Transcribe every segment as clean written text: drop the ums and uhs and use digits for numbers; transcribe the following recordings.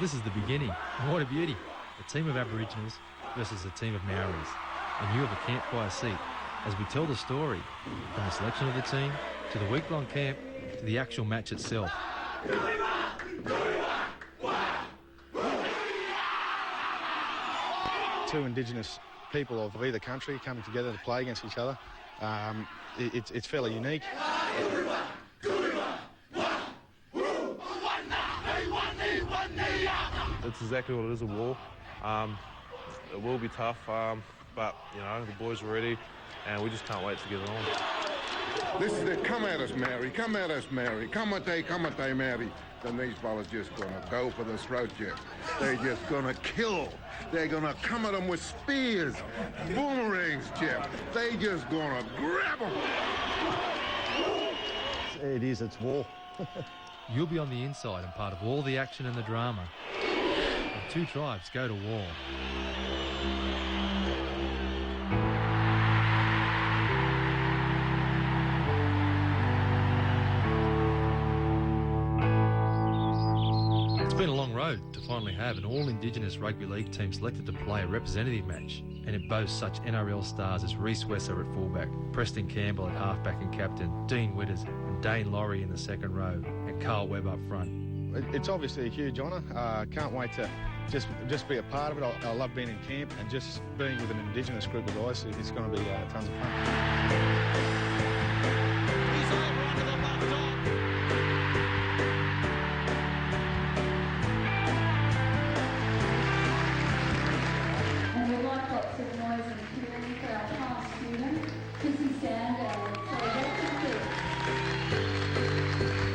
This is the beginning. What a beauty. A team of Aboriginals versus a team of Maoris. And you have a campfire seat as we tell the story from the selection of the team to the week-long camp to the actual match itself. Two Indigenous people of either country coming together to play against each other. It's fairly unique. It's exactly what it is, a war. It will be tough, but, you know, the boys are ready and we just can't wait to get it on. This is it. Come at us, Mary. Come at us, Mary. Come at they, Mary. Then these fellas just gonna go for the throat, Jeff. They're just gonna kill. They're gonna come at them with spears, boomerangs, Jeff. They just gonna grab them. It's war. You'll be on the inside and part of all the action and the drama. And two tribes go to war. It's been a long road to finally have an all-Indigenous rugby league team selected to play a representative match, and it boasts such NRL stars as Reece Wesser at fullback, Preston Campbell at halfback and captain, Dean Witters and Dane Laurie in the second row, and Carl Webb up front. It's obviously a huge honour. Can't wait to just be a part of it. I love being in camp and just being with an Indigenous group of guys. It's going to be tons of fun.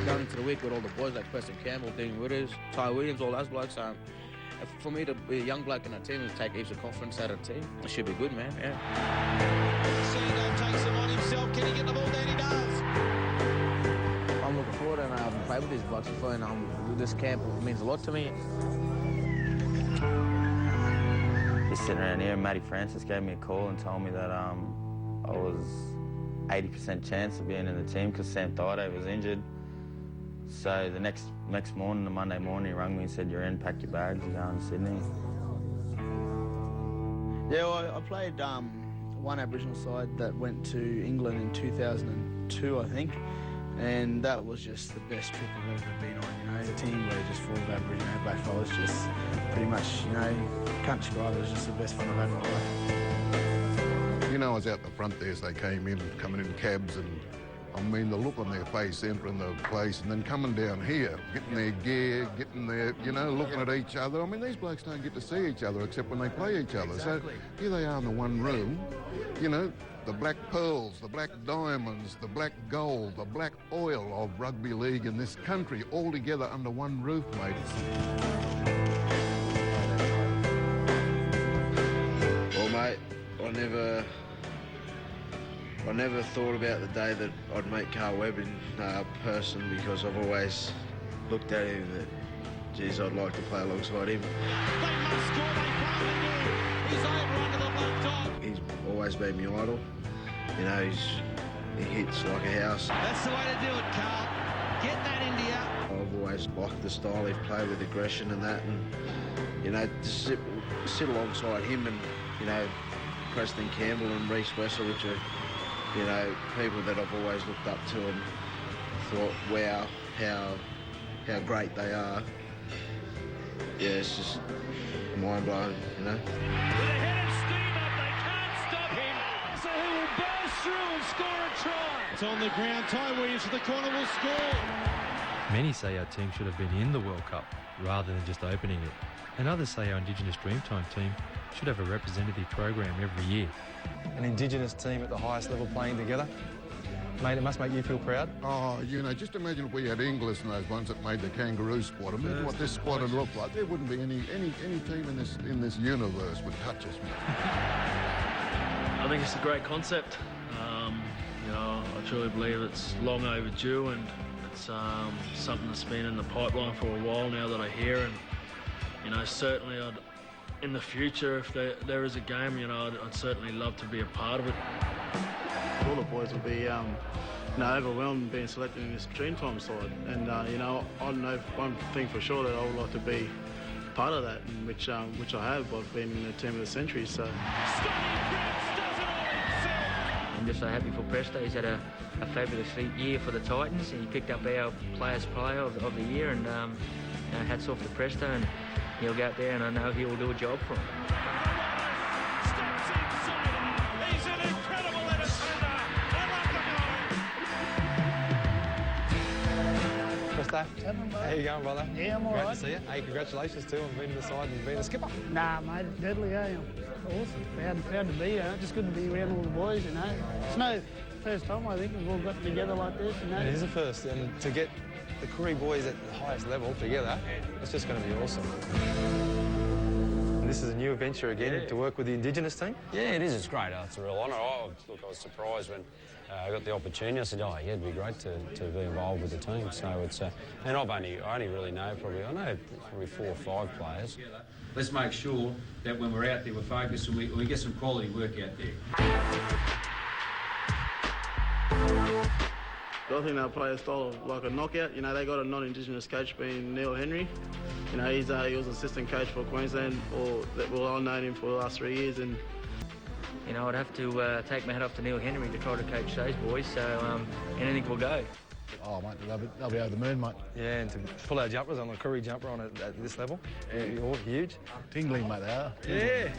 Going into the week with all the boys like Preston Campbell, Dean Witters, Ty Williams, all those blokes. For me to be a young bloke in a team and take heaps of confidence out of the team, it should be good, man. Yeah. Sando takes them on himself. Can he get the ball down? He does. I'm looking forward, and I haven't played with these blokes before, and this camp means a lot to me. Just sitting around here, Matty Francis gave me a call and told me that I was 80% chance of being in the team because Sam Thaiday was injured. So the next morning, the Monday morning, he rang me and said, "You're in, pack your bags, you're going to Sydney." Yeah, well, I played one Aboriginal side that went to England in 2002, I think, and that was just the best trip I've ever been on, you know. The team were just full of Aboriginal blackfellas, just pretty much, you know, can't describe it. It was just the best fun I've had in my life. You know, I was out the front there as they came in, coming in cabs, and I mean, the look on their face entering the place and then coming down here, getting their gear, getting their, you know, looking at each other. I mean, these blokes don't get to see each other except when they play each other. Exactly. So here they are in the one room, you know, the black pearls, the black diamonds, the black gold, the black oil of rugby league in this country, all together under one roof, mate. Well, mate, I never thought about the day that I'd meet Carl Webb in person, because I've always looked at him that, geez, I'd like to play alongside him. They must score. They finally do. He's over under the black dot. He's always been my idol. You know, he hits like a house. That's the way to do it, Carl. Get that into you. I've always liked the style he's played with aggression and that, and, you know, to sit alongside him and, you know, Preston Campbell and Reece Wesser, which are, you know, people that I've always looked up to and thought, wow, how great they are. Yeah, it's just mind-blowing, you know. With a head of steam up, they can't stop him. So he will burst through and score a try. It's on the ground. Ty Williams to the corner will score. Many say our team should have been in the World Cup rather than just opening it. And others say our Indigenous Dreamtime team should have a representative program every year. An Indigenous team at the highest level playing together. Mate, it must make you feel proud. Oh, you know, just imagine if we had Inglis and those ones that made the kangaroo squad. Imagine what this squad would look like. There wouldn't be any team in this universe would touch us. I think it's a great concept. You know, I truly believe it's long overdue, and it's something that's been in the pipeline for a while now that I hear. And, you know, certainly in the future, if there is a game, you know, I'd certainly love to be a part of it. All the boys will be, you know, overwhelmed being selected in this Dreamtime side. And, you know, I know one thing for sure, that I would like to be part of that, and which I have. I've been in the team of the century, so. I'm just so happy for Presto. He's had a fabulous year for the Titans, and he picked up our Players Player of the year, and hats off to Presto, and he'll go out there and I know he will do a job for him. He's an incredible entertainer. Presto, how you going, brother? Yeah, I'm all right. Great to see you. Hey, congratulations too on being in the side and being a skipper. Nah, mate, deadly, eh? Awesome. Proud to be here. Just good to be around all the boys, you know. It's no first time, I think, we've all got together like this, you know. It is a first, and to get the Koori boys at the highest level together, it's just going to be awesome. And this is a new adventure again, to work with the Indigenous team? Yeah, it is. It's great. It's a real honour. I was surprised when I got the opportunity. I said, yeah, it'd be great to be involved with the team. So it's, and I only really know probably 4 or 5 players. Let's make sure that when we're out there, we're focused and we get some quality work out there. I think they'll play a style of like a knockout. You know, they got a non-Indigenous coach being Neil Henry. You know, he was assistant coach for Queensland, I've known him for the last 3 years. And You know, I'd have to take my hat off to Neil Henry to try to coach those boys, so anything will go. Oh, mate, they'll be over the moon, mate. Yeah, and to pull our jumpers on the Koori jumper on at this level, all huge. Tingling, mate, they are. Yeah.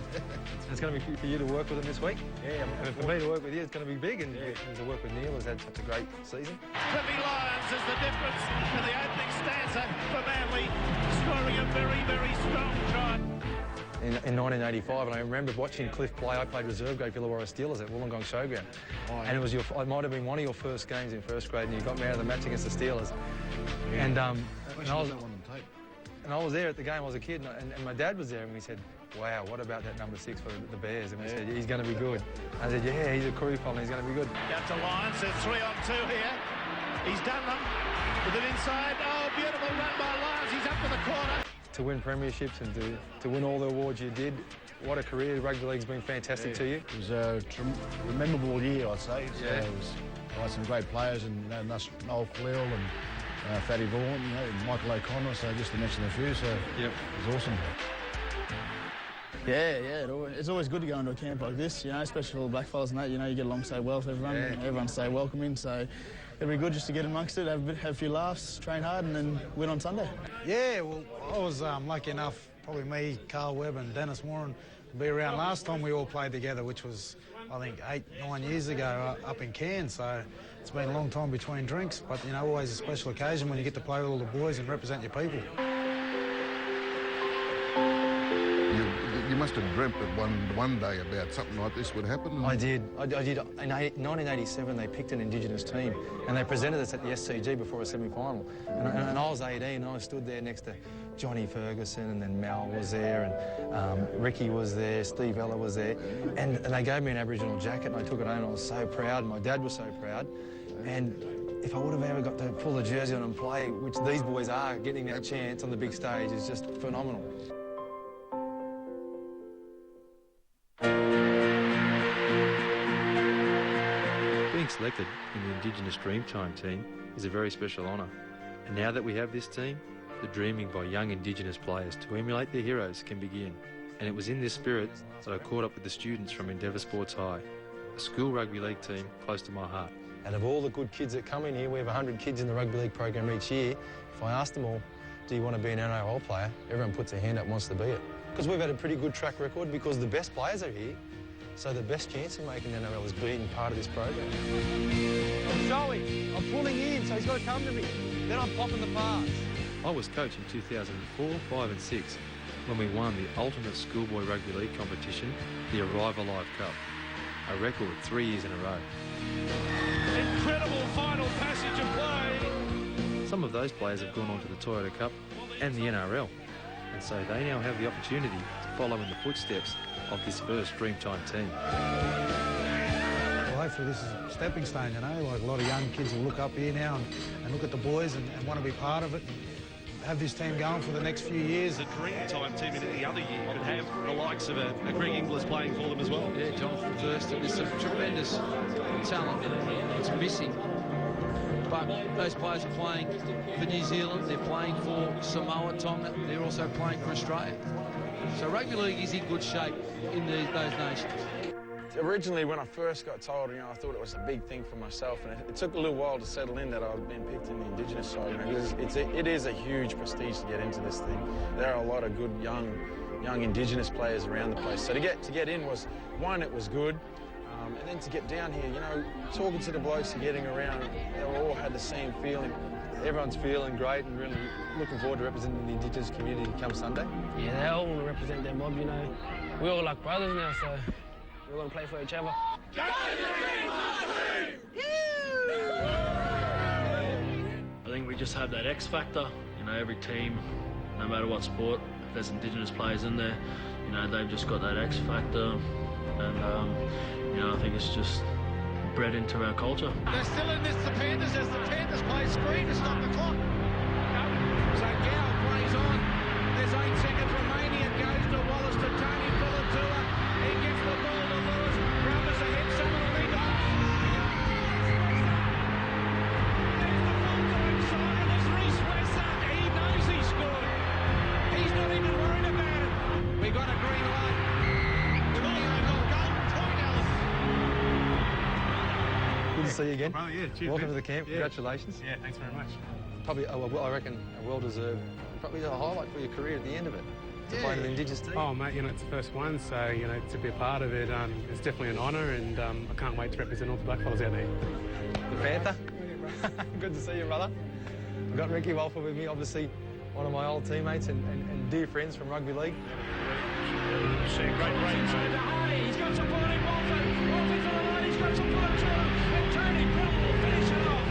It's going to be for you to work with them this week. Yeah. And for me to work with you, it's going to be big, and to work with Neil has had such a great season. Cliffy Lyons is the difference in the opening stanza for Manly, scoring a very, very strong try. In 1985, and I remember watching Cliff play. I played reserve grade for Illawarra Steelers at Wollongong Showground. And it might have been one of your first games in first grade, and you got me out of the match against the Steelers. Yeah. And I was there at the game. I was a kid, and my dad was there, and we said, wow, what about that number 6 for the Bears? And we said, he's going to be good. I said, yeah, he's a Koori fellow, he's going to be good. Out to Lyons, there's 3 on 2 here. He's done them with it inside. Oh, beautiful run by Lyons, he's up to the corner. To win premierships and to win all the awards you did, what a career. Rugby league's been fantastic to you. It was a memorable year, I'd say. I had some great players, and Noel Cleal and Fatty Vaughan, you know, and Michael O'Connor, so just to mention a few, so it was awesome. Yeah, it's always good to go into a camp like this, you know, especially for the blackfellas and that, you know, you get along so well with everyone, everyone's so welcoming, so it'll be good just to get amongst it, have a few laughs, train hard, and then win on Sunday. Yeah, well, I was lucky enough, probably me, Carl Webb and Dennis Moran, to be around last time we all played together, which was, I think, 8-9 years ago up in Cairns, so it's been a long time between drinks, but, you know, always a special occasion when you get to play with all the boys and represent your people. You must have dreamt that one day about something like this would happen. I did. In 1987, they picked an Indigenous team, and they presented us at the SCG before a semi-final. And I was 18, and I stood there next to Johnny Ferguson, and then Mal was there, and Ricky was there, Steve Ella was there, and they gave me an Aboriginal jacket, and I took it home, and I was so proud. My dad was so proud, and if I would have ever got to pull the jersey on and play, which these boys are, getting that chance on the big stage is just phenomenal. Being selected in the Indigenous Dreamtime team is a very special honour. And now that we have this team, the dreaming by young Indigenous players to emulate their heroes can begin. And it was in this spirit that I caught up with the students from Endeavour Sports High, a school rugby league team close to my heart. Out of all the good kids that come in here, we have 100 kids in the rugby league program each year. If I ask them all, do you want to be an NRL player? Everyone puts their hand up and wants to be it. Because we've had a pretty good track record because the best players are here. So the best chance of making NRL is being part of this program. I'm showing, I'm pulling in, so he's got to come to me. Then I'm popping the pass. I was coach in 2004, 5 and 6 when we won the ultimate schoolboy rugby league competition, the Arrive Alive Cup. A record 3 years in a row. Incredible final passage of play. Some of those players have gone on to the Toyota Cup and the NRL, and so they now have the opportunity to follow in the footsteps of this first Dreamtime team. Well, hopefully this is a stepping stone, you know, like a lot of young kids will look up here now and look at the boys and want to be part of it. Have this team going for the next few years. The Dreamtime team in the other year could have the likes of a Greg Inglis playing for them as well. Yeah, Jonathan Thurston, there's some tremendous talent that's missing but those players are playing for New Zealand, they're playing for Samoa, Tonga, they're also playing for Australia. So rugby league is in good shape in those nations. Originally, when I first got told, I thought it was a big thing for myself, and it took a little while to settle in that I'd been picked in the Indigenous side. It is a huge prestige to get into this thing. There are a lot of good young Indigenous players around the place. So to get in was, one, it was good, and then to get down here, talking to the blokes and getting around, they all had the same feeling. Everyone's feeling great and really looking forward to representing the Indigenous community come Sunday. Yeah, they all want to represent their mob, We're all like brothers now, so we're going to play for each other. I think we just have that X factor. Every team, no matter what sport, if there's Indigenous players in there, they've just got that X factor. And, I think it's just bred into our culture. They're still in this, the Panthers, as the Panthers play screen to stop the clock. So Gow plays on. There's 8 seconds remaining. It goes to Wallace, to Tony Filatua. He gets the ball to Lewis. Rubbers ahead, someone will lead off. There's the full-time side, and there's Reece Wesser. He knows he scored. He's not even worried about it. We got a green light. Good to see you again. Oh, yeah, cheers. Welcome to the camp. Yeah. Congratulations. Yeah, thanks very much. Probably, I reckon, a well-deserved, probably a highlight for your career at the end of it. To play in an Indigenous team. Oh, mate, it's the first one, so, to be a part of it, it's definitely an honour, and I can't wait to represent all the blackfellas out there. The Panther. Good to see you, brother. I've got Ricky Walford with me, obviously one of my old teammates and dear friends from rugby league. Great break. He's got some ball in Walford. Walford to the line. He's got some ball in and Tony Crumble will finish it off.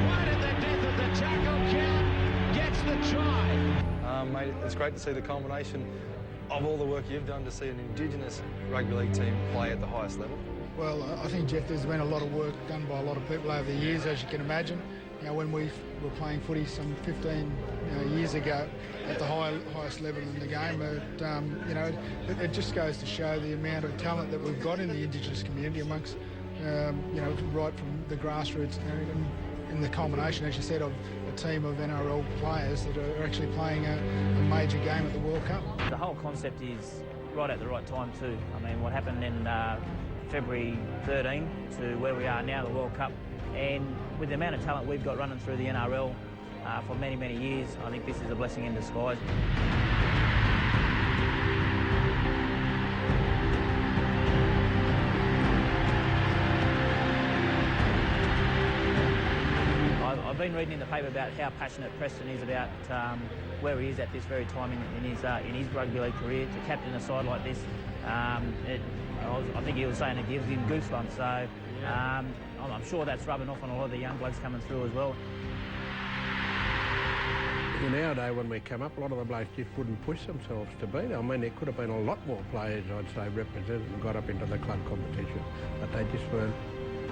Right at the death of the tackle, Count gets the try. Mate, it's great to see the culmination of all the work you've done to see an Indigenous rugby league team play at the highest level. Well, I think, Jeff, there's been a lot of work done by a lot of people over the years, as you can imagine. When we were playing footy some 15 years ago at the highest level in the game, it just goes to show the amount of talent that we've got in the Indigenous community amongst, right from the grassroots and the culmination, as you said, of a team of NRL players that are actually playing a major game at the World Cup. The whole concept is right at the right time too. I mean, what happened in February 13 to where we are now, the World Cup, and with the amount of talent we've got running through the NRL for many, many years, I think this is a blessing in disguise. I've been reading in the paper about how passionate Preston is about where he is at this very time in his rugby league career. To captain a side like this, I think he was saying it gives him goosebumps. So I'm sure that's rubbing off on a lot of the young blokes coming through as well. In our day, when we came up, a lot of the blokes just wouldn't push themselves to beat. I mean, there could have been a lot more players, I'd say, represented and got up into the club competition, but they just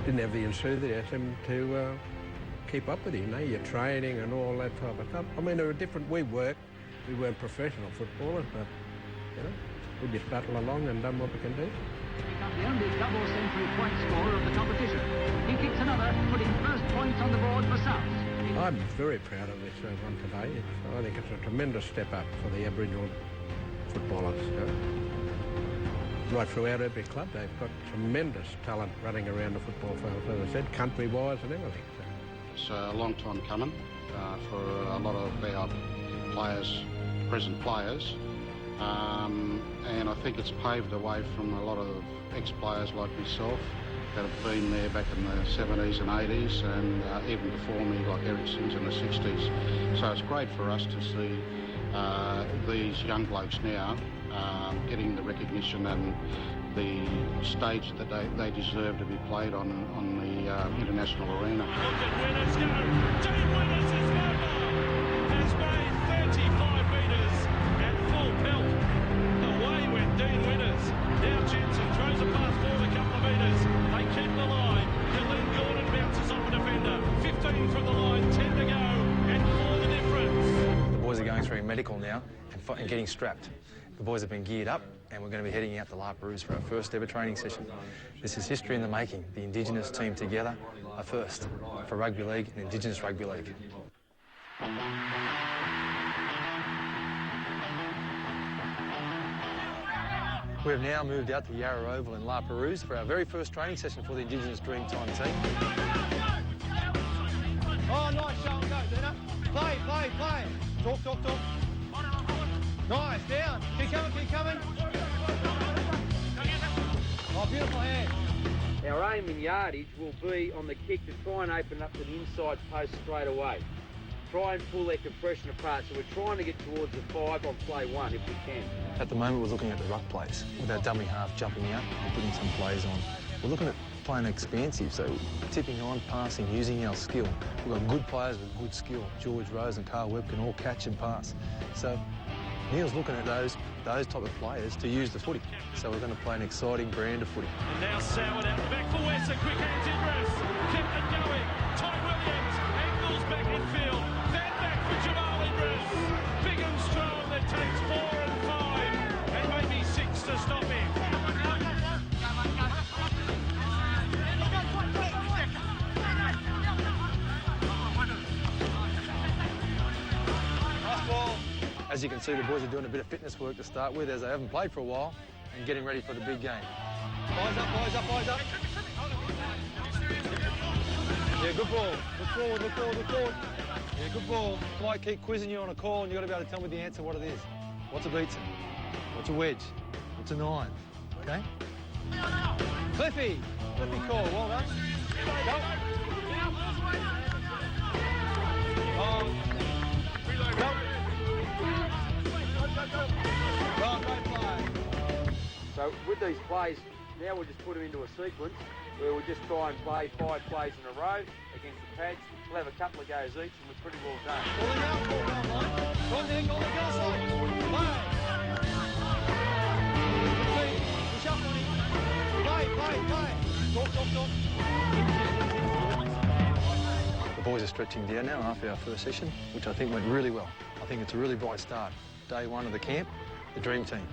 didn't have the enthusiasm to keep up with it, your training and all that type of stuff. I mean, there were different. We weren't professional footballers, but we just battled along and done what we can do. Become the only double-century point scorer of the competition. He kicks another, putting first points on the board for South. I'm very proud of this one today. I think it's a tremendous step up for the Aboriginal footballers. Right throughout every club, they've got tremendous talent running around the football field, as I said, country-wise and everything. It's a long time coming for a lot of our players, present players. And I think it's paved the way from a lot of ex-players like myself that have been there back in the 70s and 80s and even before me, like Eric Sims in the 60s. So it's great for us to see these young blokes now getting the recognition and the stage that they deserve to be played on the international arena. Look at Winners go. Dean Winners is has made 35 metres at full pelt. Away went Dean Winners. Now Jensen throws a pass forward a couple of metres. They keep the line. Dylan Gordon bounces off a defender. 15 from the line, 10 to go, and for the difference. The boys are going through medical now and getting strapped. The boys have been geared up and we're going to be heading out to La Perouse for our first ever training session. This is history in the making, the Indigenous team together, a first for rugby league and Indigenous rugby league. We have now moved out to Yarra Oval in La Perouse for our very first training session for the Indigenous Dreamtime team. Oh, nice show and go, Dina. Play. Talk. Nice, down. Keep coming. Oh, beautiful hand. Our aim in yardage will be on the kick to try and open up to the inside post straight away. Try and pull their compression apart. So we're trying to get towards the 5 on play 1 if we can. At the moment, we're looking at the ruck plays with our dummy half jumping out and putting some plays on. We're looking at playing expansive, so tipping on, passing, using our skill. We've got good players with good skill. George Rose and Carl Webb can all catch and pass. So Neil's looking at those type of players to use the footy. So we're going to play an exciting brand of footy. And now Soward out the back for Wesson. Quick hands in rest. Kept it going. Ty Williams angles back in field. Then back for Jamal Idris. Big and strong that takes 4 and 5 and maybe 6 to stop him. Nice ball. As you can see, the boys are doing a bit of fitness work to start with as they haven't played for a while and getting ready for the big game. Eyes up. Yeah, good ball. Look forward. Yeah, good ball. Fly keep quizzing you on a call and you've got to be able to tell me the answer what it is. What's a beatson? What's a wedge? What's a 9? Okay? Cliffy call. Well done. Go. So with these plays, now we'll just put them into a sequence where we'll just try and play 5 plays in a row against the pads. We'll have a couple of goes each and we're pretty well done. The boys are stretching down now after our first session, which I think went really well. I think it's a really bright start. Day 1 of the camp, the dream team.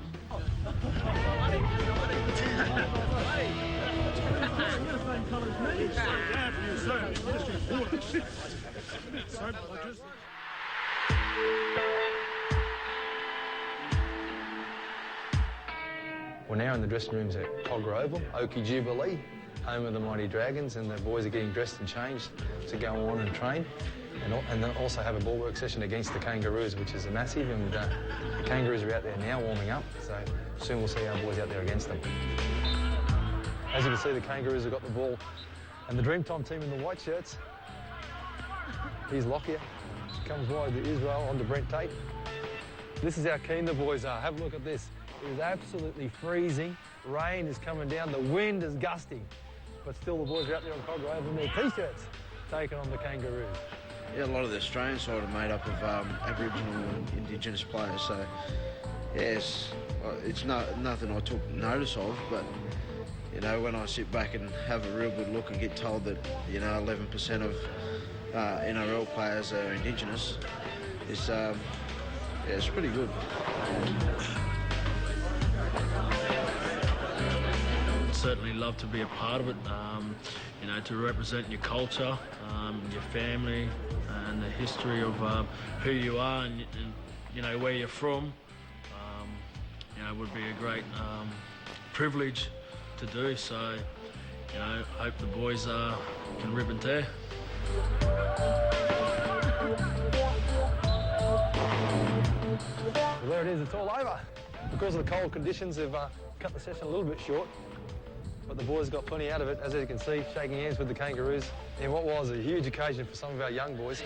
We're now in the dressing rooms at Cogra Oval, Oki Jubilee, home of the Mighty Dragons, and the boys are getting dressed and changed to go on and train. And they'll also have a ball work session against the Kangaroos, which is a massive, and the Kangaroos are out there now warming up, so soon we'll see our boys out there against them. As you can see, the Kangaroos have got the ball, and the Dreamtime team in the white shirts. Here's Lockyer, comes wide to Israel onto Brent Tate. This is how keen the boys are. Have a look at this. It is absolutely freezing. Rain is coming down, the wind is gusting, but still the boys are out there on Cogra Oval in their T-shirts, taking on the Kangaroos. Yeah, a lot of the Australian side are made up of Aboriginal and Indigenous players, so yes, it's nothing I took notice of, but you know, when I sit back and have a real good look and get told that 11% of NRL players are Indigenous, it's pretty good. Certainly love to be a part of it, to represent your culture, your family, and the history of who you are and where you're from. Would be a great privilege to do. So, hope the boys can rip and tear. Well, there it is, it's all over. Because of the cold conditions, they've cut the session a little bit short, but the boys got plenty out of it, as you can see, shaking hands with the Kangaroos in what was a huge occasion for some of our young boys.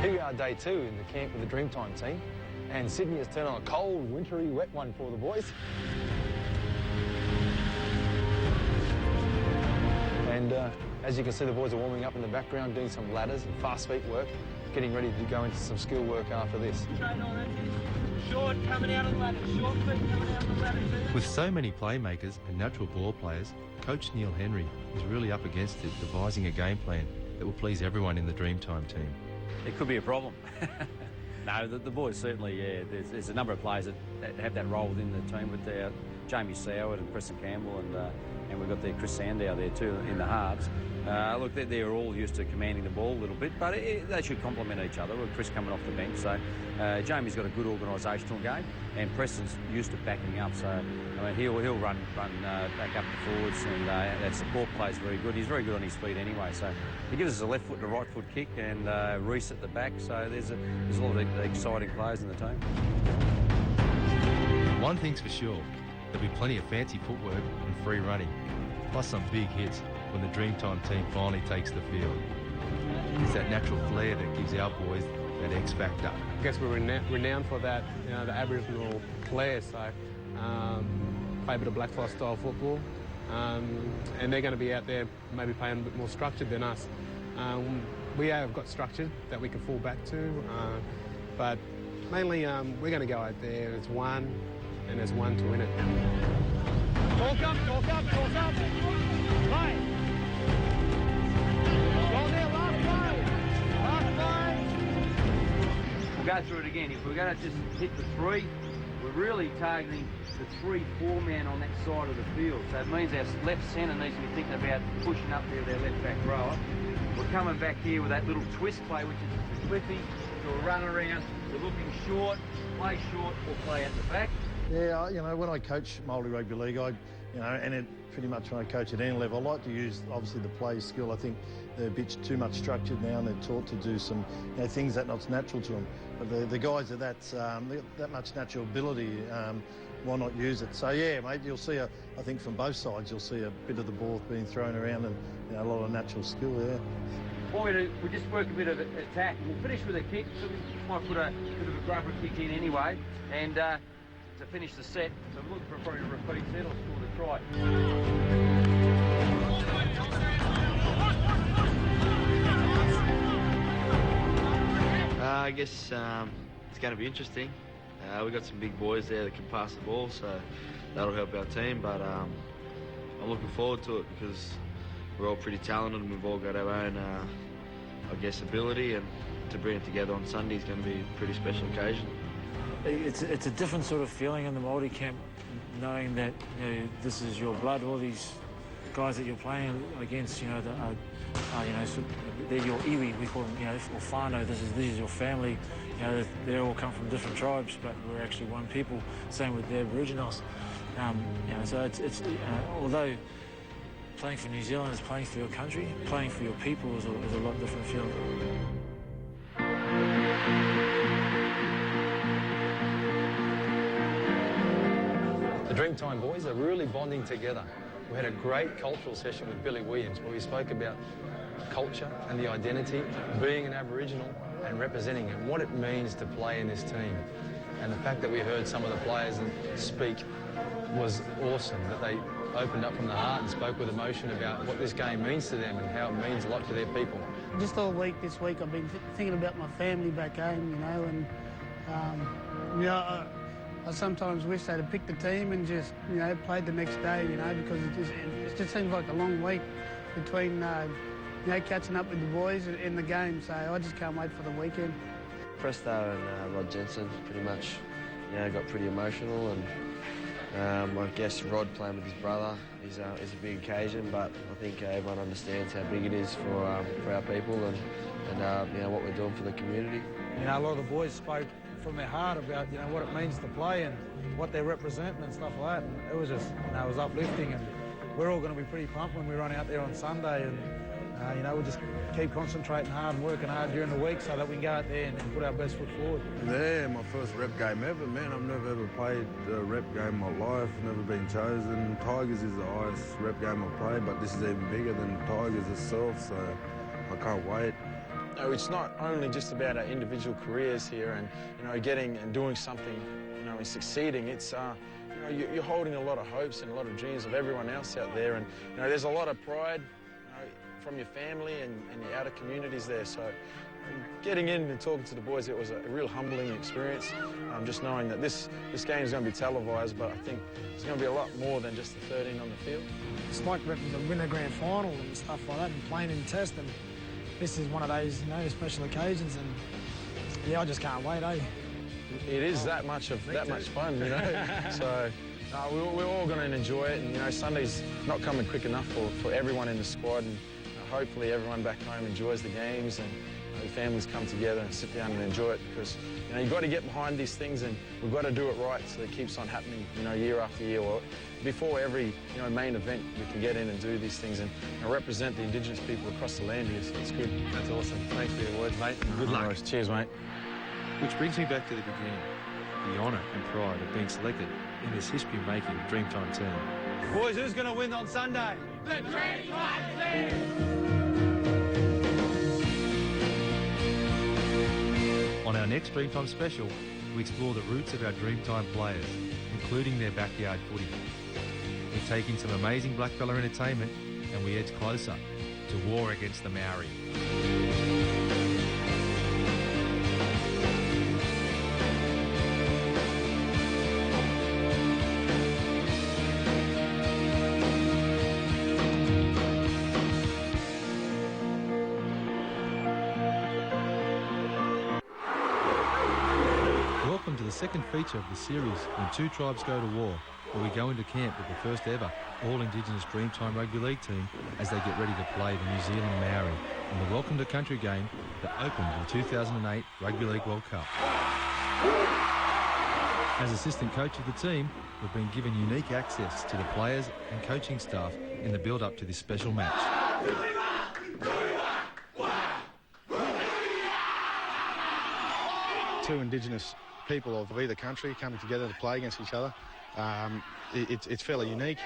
Here we are, day 2 in the camp with the Dreamtime team, and Sydney has turned on a cold, wintry, wet one for the boys. And as you can see, the boys are warming up in the background, doing some ladders and fast feet work, getting ready to go into some skill work after this. Short coming out of the ladder. Short feet coming out of the ladder. With so many playmakers and natural ball players, Coach Neil Henry is really up against it, devising a game plan that will please everyone in the Dreamtime team. It could be a problem. No, the boys certainly, yeah. There's a number of players that have that role within the team with Jamie Soward and Preston Campbell, and we've got Chris Sandow there too in the halves. Look, they're all used to commanding the ball a little bit, but they should complement each other with Chris coming off the bench. So Jamie's got a good organisational game, and Preston's used to backing up. So I mean, he'll run back up the forwards, and that support play is very good. He's very good on his feet anyway. So he gives us a left foot and a right foot kick, and Reese at the back. So there's a lot of exciting players in the team. One thing's for sure, there'll be plenty of fancy footwork and free running, plus some big hits when the Dreamtime team finally takes the field. It's that natural flair that gives our boys that X factor. I guess we're renowned for that, the Aboriginal flair, so play a bit of blackfly style football, and they're going to be out there maybe playing a bit more structured than us. We have got structure that we can fall back to, but mainly we're going to go out there as one, and as one to win it. Talk up, talk up, talk up. Right. Go there, last play. Last play. We'll go through it again. If we're going to just hit the three, we're really targeting the 3-4 man on that side of the field. So it means our left centre needs to be thinking about pushing up there with our left back rower. We're coming back here with that little twist play, which is a flippy, so we'll run around, we're looking short, play short, or play at the back. Yeah, when I coach Maori Rugby League, pretty much when I coach at any level, I like to use, obviously, the play skill. I think they're a bit too much structured now, and they're taught to do some things that not natural to them. But the guys are that much natural ability, why not use it? So, yeah, mate, you'll see, I think from both sides, you'll see a bit of the ball being thrown around and a lot of natural skill there. What we do, we just work a bit of attack. We'll finish with a kick, so we might put a bit of a grubber kick in anyway, and to finish the set, so we're looking for probably a repeat set or score the try. I guess it's going to be interesting. We've got some big boys there that can pass the ball, so that'll help our team, but I'm looking forward to it because we're all pretty talented and we've all got our own, ability, and to bring it together on Sunday is going to be a pretty special occasion. It's a different sort of feeling in the Maori camp, knowing that this is your blood. All these guys that you're playing against, they're your iwi, we call them, or whānau. This is your family. They all come from different tribes, but we're actually one people. Same with the Aboriginals. So it's although playing for New Zealand is playing for your country, playing for your people is a lot different feeling. The Dreamtime boys are really bonding together. We had a great cultural session with Billy Williams where we spoke about culture and the identity, being an Aboriginal and representing it, what it means to play in this team. And the fact that we heard some of the players speak was awesome, that they opened up from the heart and spoke with emotion about what this game means to them and how it means a lot to their people. Just all week this week I've been thinking about my family back home, and I sometimes wish they'd have picked the team and just, played the next day, because it just seems like a long week between, catching up with the boys in the game. So I just can't wait for the weekend. Presto and Rod Jensen pretty much, got pretty emotional, and I guess Rod playing with his brother is a big occasion, but I think everyone understands how big it is for our people and what we're doing for the community. A lot of the boys spoke from their heart about what it means to play and what they're representing and stuff like that. And it was just it was uplifting, and we're all going to be pretty pumped when we run out there on Sunday, and we'll just keep concentrating hard and working hard during the week so that we can go out there and put our best foot forward. Yeah, my first rep game ever, man. I've never ever played a rep game in my life, never been chosen. Tigers is the highest rep game I've played, but this is even bigger than Tigers itself, so I can't wait. No, it's not only just about our individual careers here and, getting and doing something, and succeeding. It's, you're holding a lot of hopes and a lot of dreams of everyone else out there, and, there's a lot of pride, from your family and your outer communities there. So, Getting in and talking to the boys, it was a real humbling experience. Just knowing that this game is going to be televised, but I think it's going to be a lot more than just the 13 on the field. It's like winning a grand final and stuff like that, and playing in test. And this is one of those, special occasions. And yeah, I just can't wait, eh? It is that much fun, So we're all going to enjoy it. And Sunday's not coming quick enough for everyone in the squad. And hopefully everyone back home enjoys the games and the families come together and sit down and enjoy it, because you've got to get behind these things, and we've got to do it right so it keeps on happening year after year. Or before every main event, we can get in and do these things and represent the Indigenous people across the land here. So it's good. That's awesome. Thanks for your words, mate. And good luck. Nice. Cheers, mate. Which brings me back to the beginning, the honour and pride of being selected in this history-making Dreamtime team. Boys, who's going to win on Sunday? The Dreamtime team! On our next Dreamtime special, we explore the roots of our Dreamtime players, including their backyard footy. We take in some amazing blackfella entertainment and we edge closer to war against the Maori. Welcome to the second feature of the series, When Two Tribes Go to War, where we go into camp with the first ever all-Indigenous Dreamtime Rugby League team as they get ready to play the New Zealand Maori in the Welcome to Country game that opened the 2008 Rugby League World Cup. As assistant coach of the team, we've been given unique access to the players and coaching staff in the build-up to this special match. Two Indigenous people of either country coming together to play against each other. It's fairly unique.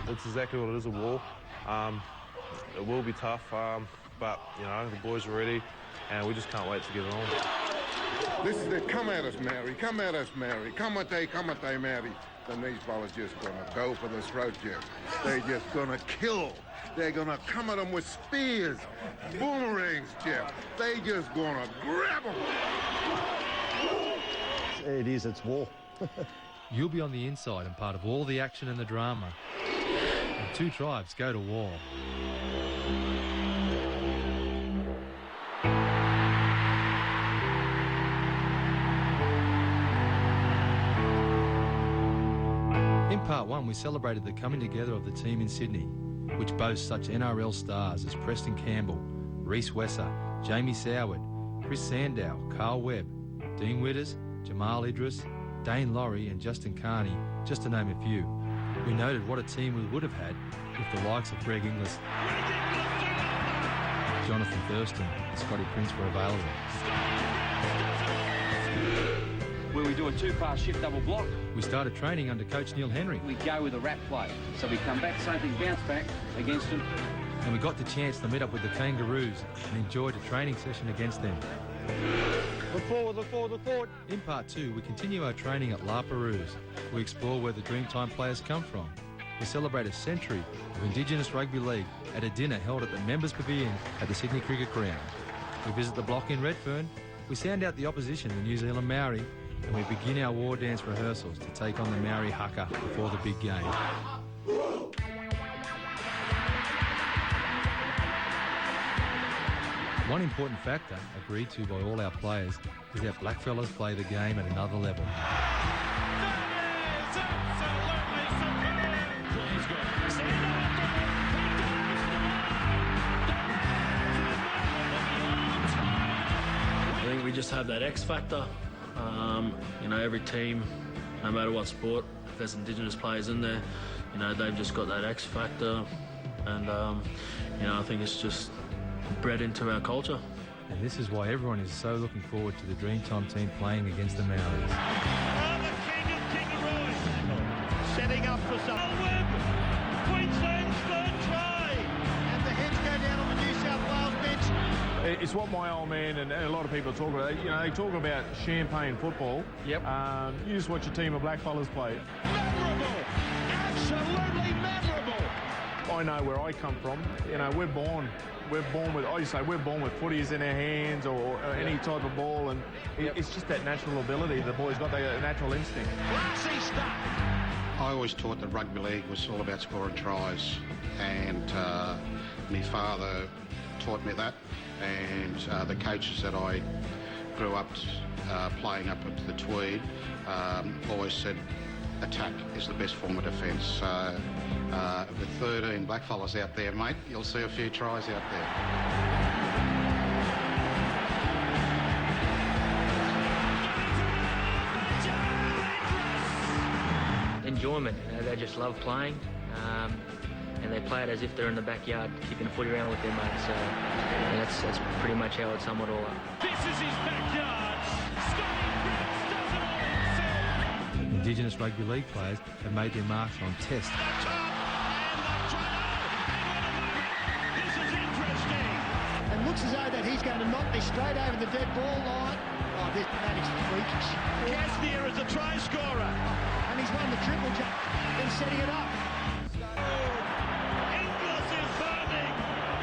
It's exactly what it is, a war. It will be tough, but, the boys are ready and we just can't wait to get it on. This is it. Come at us, Mary. Come at us, Mary. Come at they, Mary. And these fellas just gonna go for the throat, Jeff. They're just gonna kill. They're gonna come at them with spears, boomerangs, Jeff. They just gonna grab them. It's war. You'll be on the inside and part of all the action and the drama. And two tribes go to war. In part one, we celebrated the coming together of the team in Sydney, which boasts such NRL stars as Preston Campbell, Reece Wesser, Jamie Soward, Chris Sandow, Carl Webb, Dean Witters, Jamal Idris, Dane Laurie and Justin Carney, just to name a few. We noted what a team we would have had if the likes of Greg Inglis, Jonathan Thurston and Scotty Prince were available. Where we do a two-pass shift double block. We started training under coach Neil Henry. We go with a wrap play. So we come back, same thing, bounce back against them. And we got the chance to meet up with the Kangaroos and enjoyed a training session against them. Look forward, look forward, look forward. In part two, we continue our training at La Perouse. We explore where the Dreamtime players come from. We celebrate a century of Indigenous Rugby League at a dinner held at the Members Pavilion at the Sydney Cricket Ground. We visit the block in Redfern. We sound out the opposition, the New Zealand Maori, and we begin our war dance rehearsals to take on the Maori haka before the big game. One important factor, agreed to by all our players, is that blackfellas play the game at another level. I think we just have that X factor. Every team, no matter what sport, if there's Indigenous players in there, they've just got that X factor. And, I think it's just bred into our culture. And this is why everyone is so looking forward to the Dreamtime team playing against the Maoris. Setting up for some. Queensland's third try. And the heads go down on the New South Wales bench. It's what my old man and a lot of people talk about. They talk about champagne football. Yep. You just watch a team of blackfellas play. Memorable. Absolutely memorable. I know where I come from. You know, we're born with, we're born with footies in our hands or any type of ball, and it's just that natural ability. The boys got that natural instinct. Classy stuff. I always thought that rugby league was all about scoring tries, and my father taught me that, and the coaches that I grew up playing up at the Tweed always said attack is the best form of defence. So with 13 blackfellas out there, mate, you'll see a few tries out there. Enjoyment, you know, they just love playing, and they play it as if they're in the backyard kicking a footy around with their mates. So that's pretty much how I'd sum it all up. This is his backyard. Indigenous rugby league players have made their marks on test. This is interesting. And looks as though that he's going to knock this straight over the dead ball line. Oh, this is freakish. Gasnier is a try scorer. And he's won the triple jump and setting it up. Inglis is burning.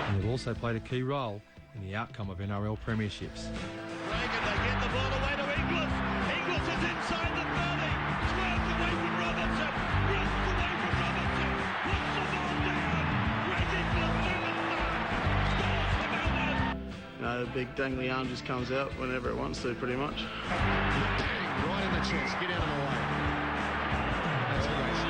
And they've also played a key role in the outcome of NRL premierships. Reagan, they get the ball away to Inglis. Inglis is inside the 30. Swerves away from Robertson. Runs away from Robertson. Puts the ball down. Greg Inglis to the mark. Scores for Melbourne. You know, the big dangly arm just comes out whenever it wants to, pretty much. Bang! Right in the chest. Get out of the way. That's a race.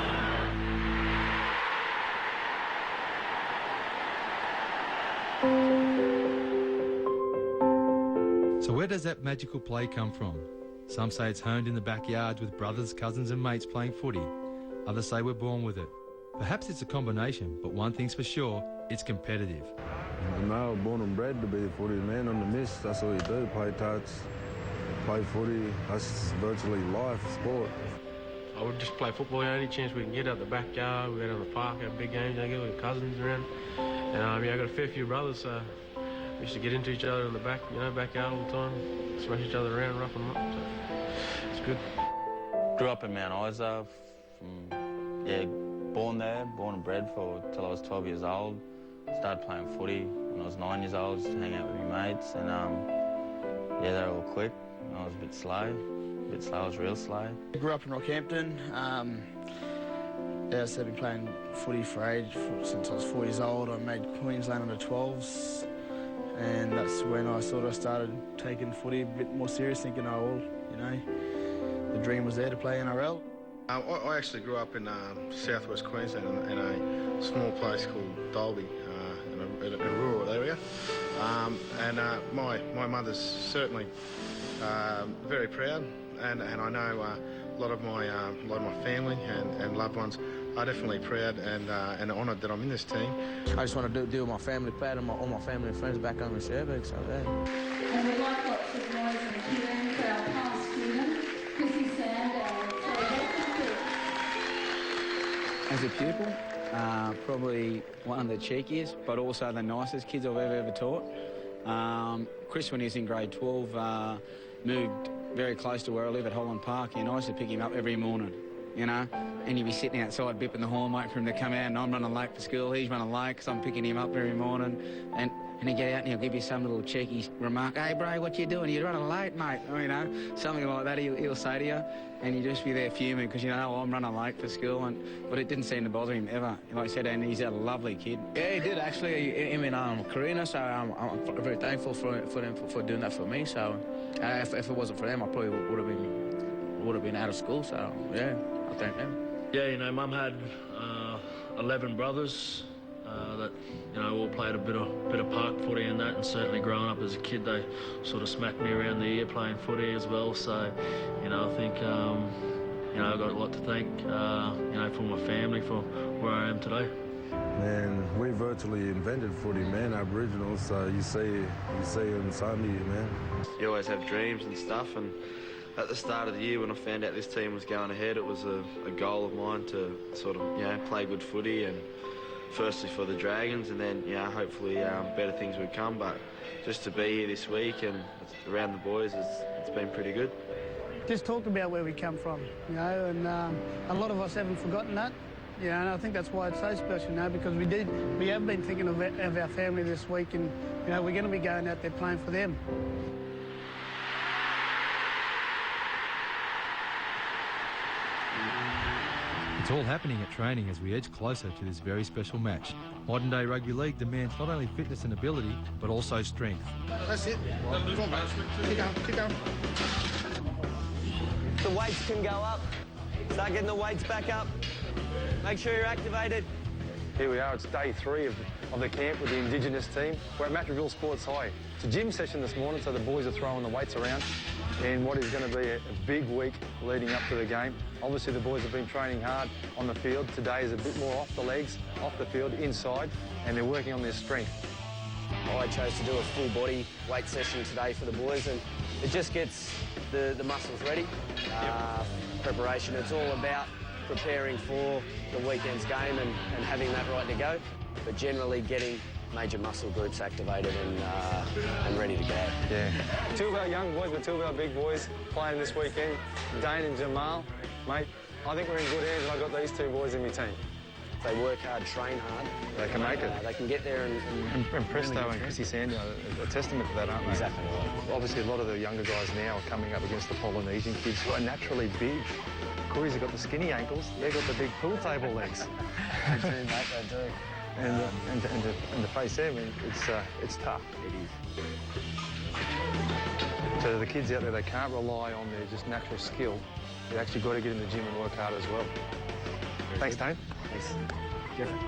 So where does that magical play come from? Some say it's honed in the backyards with brothers, cousins and mates playing footy. Others say we're born with it. Perhaps it's a combination, but one thing's for sure, it's competitive. No, born and bred to be a footy man on the miss. That's all you do, play touch, play footy. That's virtually life, sport. I would just play football any chance we can get out the backyard. We go down the park, have big games, I get with cousins around. And I got a fair few brothers, so we used to get into each other in the backyard all the time, smash each other around, rough them up. So it's good. Grew up in Mount Isa, born there, born and bred till I was 12 years old. Started playing footy when I was 9 years old, just to hang out with my mates, and they were all quick. I was a bit slow, I was real slow. I grew up in Rockhampton. I've been playing footy since I was 4 years old. I made Queensland under 12s, and that's when I sort of started taking footy a bit more serious, thinking, the dream was there to play NRL. I actually grew up in southwest Queensland in a small place called Dalby, in a rural area, and my mother's certainly very proud, and I know a lot of my family and loved ones are definitely proud and honoured that I'm in this team. I just want to do my family proud and all my family and friends back home in Sherbrooke, so yeah. And we'd like lots of noise and cheering for our past student, Chrissy Sandow. As a pupil, probably one of the cheekiest, but also the nicest kids I've ever taught. Chris, when he was in grade 12, moved very close to where I live at Holland Park, and I used to pick him up every morning, and he'd be sitting outside bipping the horn, wait for him to come out, and I'm running late for school, he's running late because I'm picking him up every morning, and he'd get out and he'll give you some little cheeky remark, "Hey, bro, what you doing? You're running late, mate," something like that he'll say to you, and you just be there fuming because I'm running late for school, but it didn't seem to bother him ever. Like I said, and he's a lovely kid. Yeah, he did actually. Him in Karina, so I'm very thankful for him for doing that for me. So if it wasn't for them, I probably would have been out of school. So yeah, I thank them. Yeah, Mum had 11 brothers that all played a bit of park footy and that, and certainly growing up as a kid, they sort of smacked me around the ear playing footy as well. So, I think I've got a lot to thank for my family for where I am today. Man, we virtually invented footy, man, Aboriginals. So you see on Sunday, man. You always have dreams and stuff, and at the start of the year when I found out this team was going ahead, it was a goal of mine to sort of play good footy, and firstly for the Dragons, and then hopefully better things would come. But just to be here this week and around the boys, it's been pretty good. Just talk about where we come from, and a lot of us haven't forgotten that. you know, and I think that's why it's so special now, because we have been thinking of our family this week, and, you know, we're going to be going out there playing for them. It's all happening at training as we edge closer to this very special match. Modern day rugby league demands not only fitness and ability, but also strength. That's it. Come on, mate. Keep going, keep going. The weights can go up. Start getting the weights back up. Make sure you're activated. Here we are, it's day 3 of the camp with the Indigenous team. We're at Matraville Sports High. It's a gym session this morning, so the boys are throwing the weights around in what is going to be a big week leading up to the game. Obviously, the boys have been training hard on the field. Today is a bit more off the legs, off the field, inside, and they're working on their strength. I chose to do a full body weight session today for the boys, and it just gets the muscles ready. Preparation, it's all about preparing for the weekend's game and having that right to go, but generally getting major muscle groups activated and ready to go. Yeah. 2 of our young boys, but 2 of our big boys playing this weekend, Dane and Jamal. Mate, I think we're in good hands, and I've got these 2 boys in my team. They work hard, train hard. They can make it. They can get there and Presto and Chrissy Sandow are a testament to that, aren't they? Exactly right. Obviously, a lot of the younger guys now are coming up against the Polynesian kids who are naturally big. Corey's have got the skinny ankles. They've got the big pool table legs. They do, mate, they do. And to face them, it's tough. It is. So the kids out there, they can't rely on their just natural skill. They've actually got to get in the gym and work hard as well. Thanks, Dane. Thanks.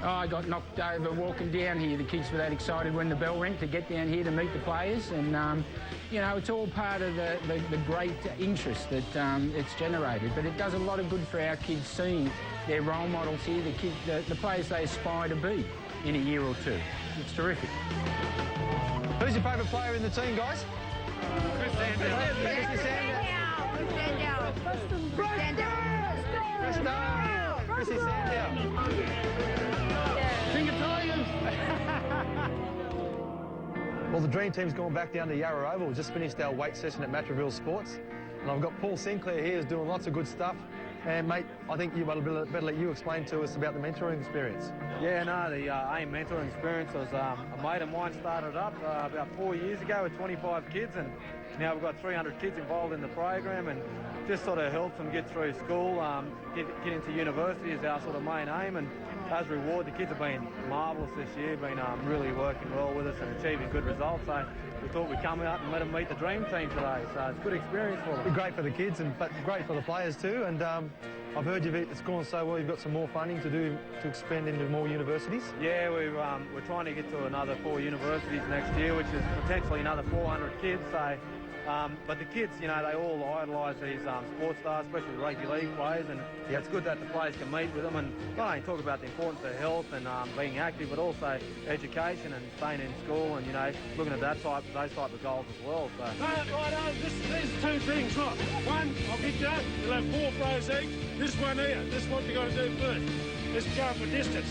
Oh, I got knocked over walking down here. The kids were that excited when the bell rang to get down here to meet the players, and you know, it's all part of the great interest that it's generated. But it does a lot of good for our kids seeing their role models here, the players they aspire to be in a year or 2. It's terrific. Who's your favourite player in the team, guys? Chris Sandow. Chris Sandow. Chrissy Sandow. Finger Tigers. Well, the Dream Team's gone back down to Yarra Oval. We've just finished our weight session at Matraville Sports. And I've got Paul Sinclair here who's doing lots of good stuff. And, mate, I think you better let you explain to us about the mentoring experience. Yeah, no, the AIM mentoring experience was a mate of mine started up about 4 years ago with 25 kids, and now we've got 300 kids involved in the program, and just sort of helps them get through school, get into university is our sort of main aim, and as a reward, the kids have been marvellous this year, been really working well with us and achieving good results. So we thought we'd come out and let them meet the Dream Team today. So it's a good experience for them. Great for the kids, but great for the players too. And I've heard it's gone so well. You've got some more funding to expand into more universities. Yeah, we're trying to get to another 4 universities next year, which is potentially another 400 kids. So. But the kids, you know, they all idolise these sports stars, especially rugby league players, and it's good that the players can meet with them and not only talk about the importance of health and being active, but also education and staying in school and, you know, looking at those type of goals as well. So. Right, there's 2 things, right? One, I'll get you, you'll have 4 throws each. This one here, this is what you got to do first. Let's go for distance.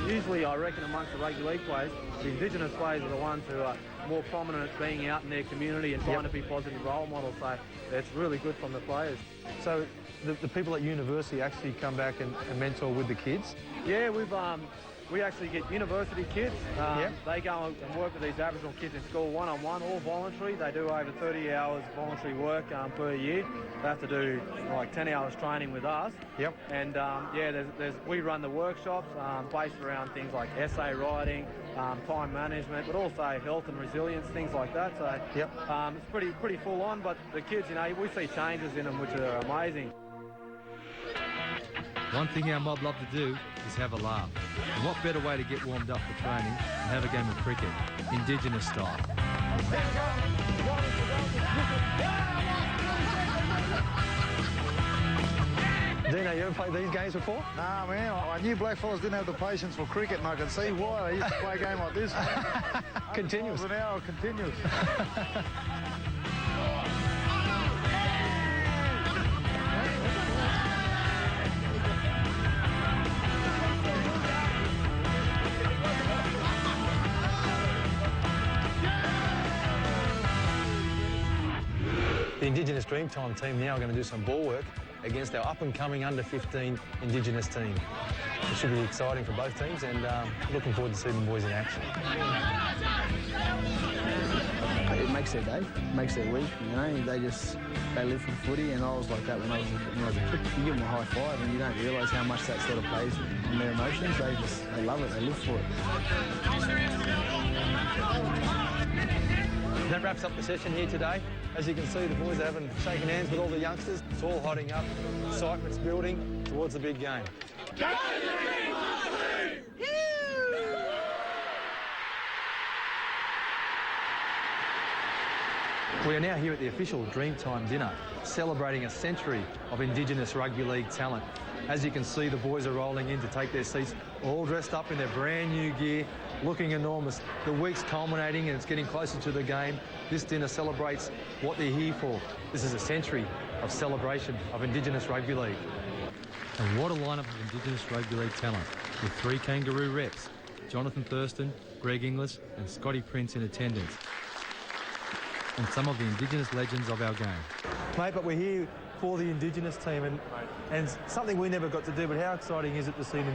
Usually, I reckon, amongst the rugby league players, the Indigenous players are the ones who are more prominent at being out in their community and trying to be positive role models. So it's really good from the players. So the people at university actually come back and mentor with the kids? Yeah, we actually get university kids. They go and work with these Aboriginal kids in school one-on-one, all voluntary. They do over 30 hours voluntary work per year. They have to do like 10 hours training with us. Yep. And we run the workshops based around things like essay writing, time management, but also health and resilience, things like that. So it's pretty full on. But the kids, you know, we see changes in them which are amazing. One thing our mob love to do is have a laugh. And what better way to get warmed up for training than have a game of cricket, Indigenous style. Dino, you ever played these games before? Nah, man, I knew blackfellas didn't have the patience for cricket, and I can see why. They used to play a game like this. Continuous. An hour, continuous. The Indigenous Dreamtime team now are going to do some ball work against our up-and-coming under-15 Indigenous team. It should be exciting for both teams, and looking forward to seeing the boys in action. It makes their day, makes their week, you know. They live for footy, and I was like that when I was a kid. You give them a high five and you don't realise how much that sort of plays on their emotions. They love it, they live for it. That wraps up the session here today. As you can see, the boys are shaking hands with all the youngsters. It's all hotting up, excitement's building towards the big game. We are now here at the official Dreamtime dinner, celebrating a century of Indigenous rugby league talent. As you can see, the boys are rolling in to take their seats, all dressed up in their brand new gear, looking enormous. The week's culminating and it's getting closer to the game. This dinner celebrates what they're here for. This is a century of celebration of Indigenous rugby league. And what a lineup of Indigenous rugby league talent, with 3 Kangaroo reps, Jonathan Thurston, Greg Inglis and Scotty Prince in attendance, and some of the Indigenous legends of our game. Mate, but we're here for the Indigenous team, and something we never got to do, but how exciting is it to see an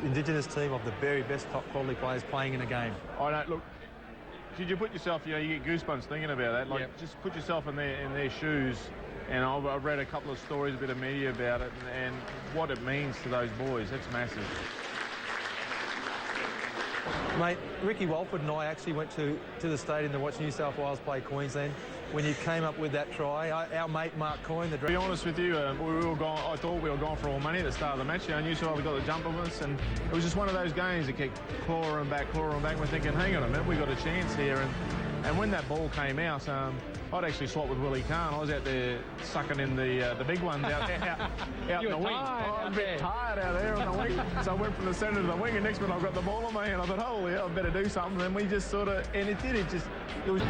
Indigenous team of the very best top quality players playing in a game? I don't, look, did you put yourself, you know, you get goosebumps thinking about that, like just put yourself in their shoes, and I've read a couple of stories, a bit of media about it, and what it means to those boys. That's massive. Mate, Ricky Walford and I actually went to the stadium to watch New South Wales play Queensland when you came up with that try. Our mate Mark Coyne, the... To be honest with you, I thought we were going for all money at the start of the match. You know, New South Wales got the jump of us, and it was just one of those games that kept clawing back. We're thinking, hang on a minute, we got a chance here. And when that ball came out, I'd actually swapped with Willie Kahn. I was out there sucking in the big ones out in the wing. I'm a bit tired out there on the wing. So I went from the centre to the wing, and next minute I've got the ball on my hand. I thought, holy hell, I better do something. And we just sort of, and it did. It was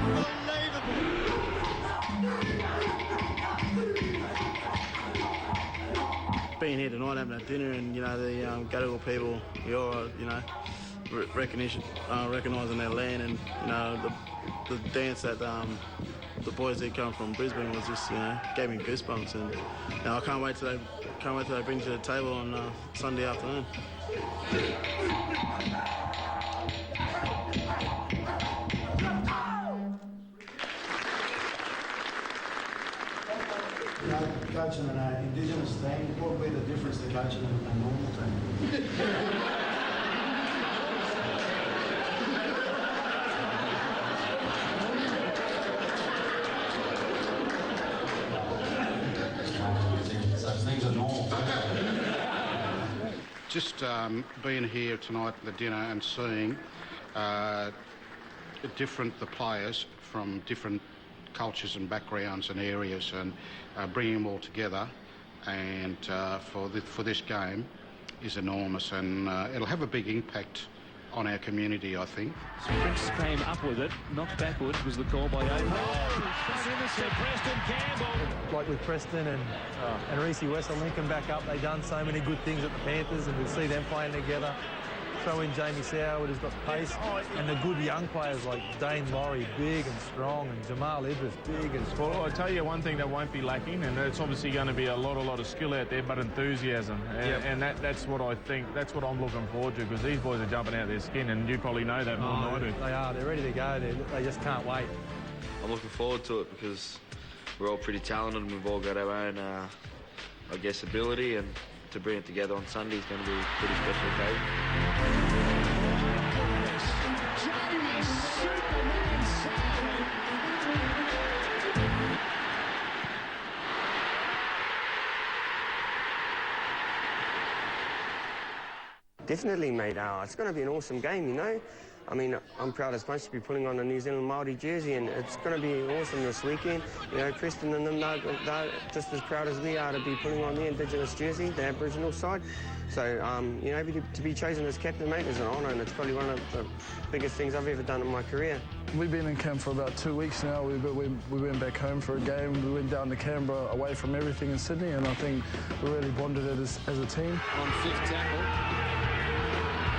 Being here tonight, having a dinner, and, you know, the Gadigal people, we all, you know, recognising their land, and, you know, the dance that the boys that come from Brisbane was just, you know, gave me goosebumps, and, you know, I can't wait till they bring to the table on Sunday afternoon. You know, coaching an Indigenous team, what would be the difference to coaching a normal team? Just being here tonight at the dinner and seeing the players from different cultures and backgrounds and areas, and bringing them all together, and for this game is enormous, and it'll have a big impact on our community, I think. Prince came up with it, knocked backwards was the call by Oates. Preston Campbell. Like with Preston and Reece Wessel linking back up, they've done so many good things at the Panthers, and to see them playing together. Throw in Jamie Soward, who's got pace, and the good young players like Dane Laurie, big and strong, and Jamal Idris, big and strong. Well, I'll tell you one thing that won't be lacking, and it's obviously going to be a lot of skill out there, but enthusiasm. And that's what I think, that's what I'm looking forward to, because these boys are jumping out their skin, and you probably know that more than I do. They are. They're ready to go. They just can't wait. I'm looking forward to it because we're all pretty talented and we've all got our own, I guess, ability, and to bring it together on Sunday is going to be a pretty special occasion. Definitely, mate. It's going to be an awesome game, you know. I mean, I'm proud as much to be putting on a New Zealand Maori jersey, and it's going to be awesome this weekend. You know, Preston and them, they're just as proud as we are to be putting on the Indigenous jersey, the Aboriginal side. So, you know, to be chosen as captain, mate, is an honour, and it's probably one of the biggest things I've ever done in my career. We've been in camp for about 2 weeks now. We went back home for a game. We went down to Canberra, away from everything in Sydney, and I think we really bonded it as a team. On fifth tackle.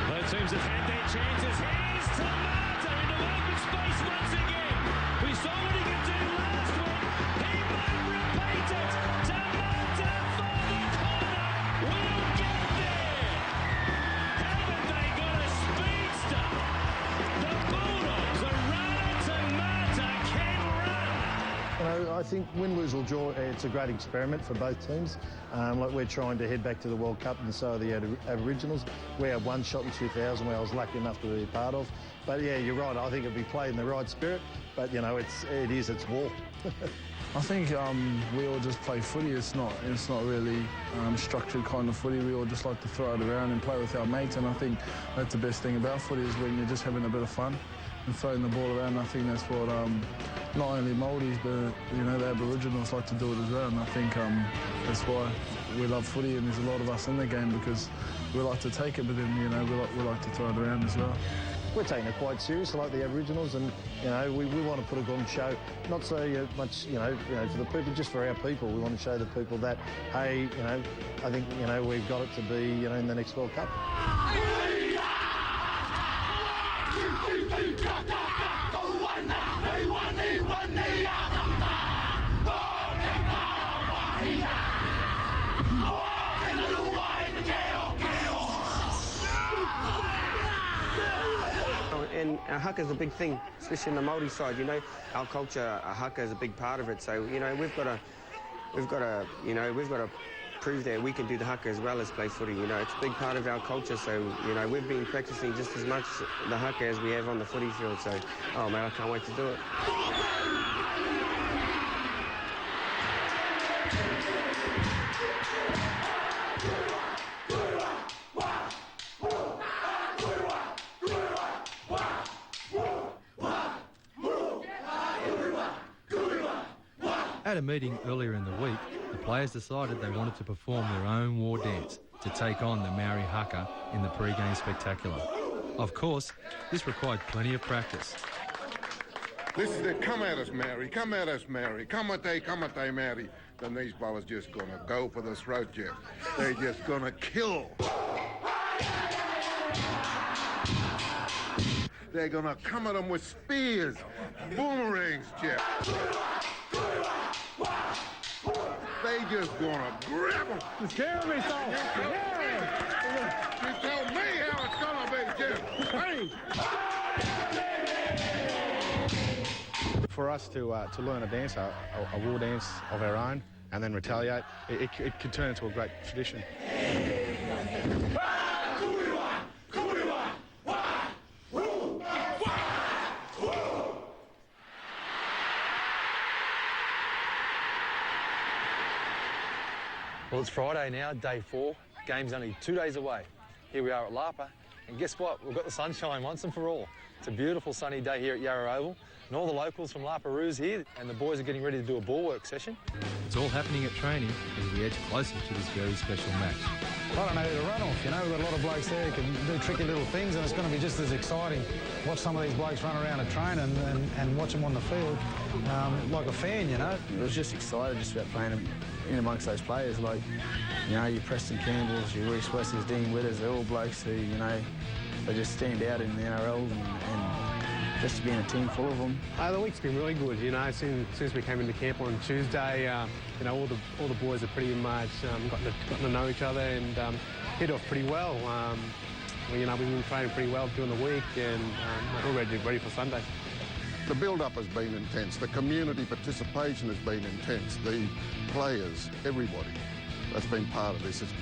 Both teams have had their chances. Here's Tamata into open space once again. We saw what he could do last week. He might repeat it. Tamata You know, I think win, lose or draw, it's a great experiment for both teams. Like we're trying to head back to the World Cup, and so are the Aboriginals. We had one shot in 2000 where I was lucky enough to be a part of. But yeah, you're right. I think it'd be played in the right spirit. But you know, it's war. I think we all just play footy. It's not really structured kind of footy. We all just like to throw it around and play with our mates. And I think that's the best thing about footy is when you're just having a bit of fun and throwing the ball around. I think that's what not only Maoris but you know the Aboriginals like to do it as well. And I think that's why we love footy. And there's a lot of us in the game because we like to take it, but then you know we like to throw it around as well. We're taking it quite serious, like the Aboriginals, and you know we want to put a good show. Not so much, you know, for the people, just for our people. We want to show the people that, hey, you know, I think you know we've got it to be, you know, in the next World Cup. And our haka is a big thing, especially in the Maori side. You know, our culture, our haka is a big part of it. So you know, we've got to prove that we can do the haka as well as play footy. You know, it's a big part of our culture. So you know, we've been practicing just as much the haka as we have on the footy field. So, oh man, I can't wait to do it. At a meeting earlier in the week, the players decided they wanted to perform their own war dance to take on the Maori haka in the pre-game spectacular. Of course, this required plenty of practice. This is it. Come at us, Maori. Come at us, Maori. Kamate, Maori. Then these fellas just gonna go for the throat, Jeff. They're just gonna kill. They're gonna come at them with spears, boomerangs, Jeff. They just gonna grab them. It's scaring me so. You tell me how it's gonna be, Jeff. Hey! For us to learn a dance, a war dance of our own, and then retaliate, it could turn into a great tradition. Well, it's Friday now, day 4. Game's only 2 days away. Here we are at Lapa, and guess what? We've got the sunshine once and for all. It's a beautiful sunny day here at Yarra Oval, and all the locals from Lapa Roos here, and the boys are getting ready to do a ball work session. It's all happening at training as we edge closer to this very special match. I don't know who to run off, you know, we've got a lot of blokes there who can do tricky little things, and it's going to be just as exciting. Watch some of these blokes run around a train and watch them on the field like a fan, you know. I was just excited just about playing in amongst those players, like, you know, your Preston Campbells, your Reece Westers, Dean Witters, they're all blokes who, you know, they just stand out in the NRL and just to be in a team full of them. The week's been really good, you know, since we came into camp on Tuesday, you know, all the boys are pretty much gotten to know each other and hit off pretty well. You know, we've been training pretty well during the week and we're ready for Sunday. The build-up has been intense. The community participation has been intense. The players, everybody that's been part of this. It's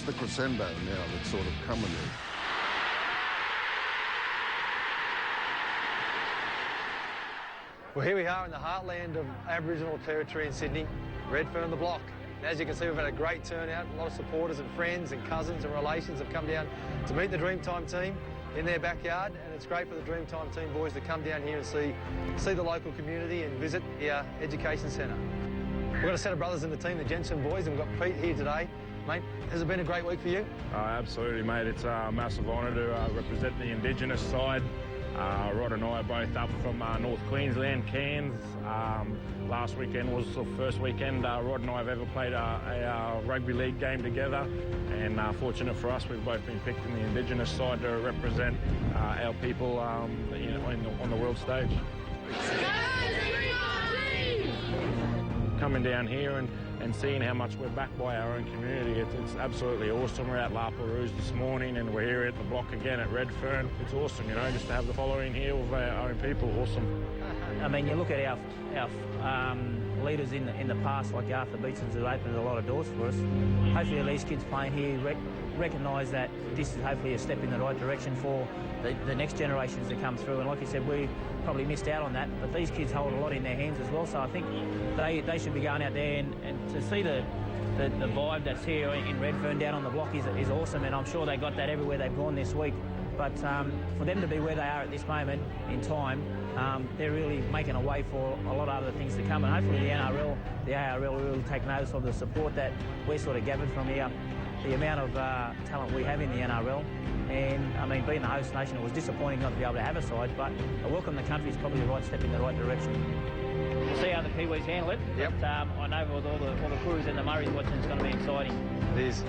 the crescendo now that's sort of coming in. Well, here we are in the heartland of Aboriginal territory in Sydney, Redfern the Block. And as you can see, we've had a great turnout. A lot of supporters and friends and cousins and relations have come down to meet the Dreamtime team in their backyard, and it's great for the Dreamtime team boys to come down here and see the local community and visit the education centre. We've got a set of brothers in the team, the Jensen boys, and we've got Pete here today. Mate, has it been a great week for you? Absolutely, mate. It's a massive honour to represent the indigenous side. Rod and I are both up from North Queensland, Cairns. Last weekend was the first weekend Rod and I have ever played a rugby league game together, and fortunate for us, we've both been picked in the indigenous side to represent our people on the world stage. Coming down here and seeing how much we're backed by our own community, it's absolutely awesome. We're at Lapa Roos this morning and we're here at the block again at Redfern. It's awesome, you know, just to have the following here of our own people. Awesome. I mean, you look at our leaders in the past, like Arthur Beetson's, who opened a lot of doors for us. Hopefully these kids playing here recognise that this is hopefully a step in the right direction for the next generations to come through. And like you said, we probably missed out on that, but these kids hold a lot in their hands as well. So I think they should be going out there and to see the vibe that's here in Redfern down on the block is awesome, and I'm sure they got that everywhere they've gone this week. But for them to be where they are at this moment in time, they're really making a way for a lot of other things to come, and hopefully the NRL, the ARL will really take notice of the support that we're sort of gathered from here, the amount of talent we have in the NRL. And I mean, being the host nation, it was disappointing not to be able to have a side, but a welcome the country is probably the right step in the right direction. We'll see how the Kiwis handle it. Yep. But I know with all the crews and the Murrays watching, it's going to be exciting. It is.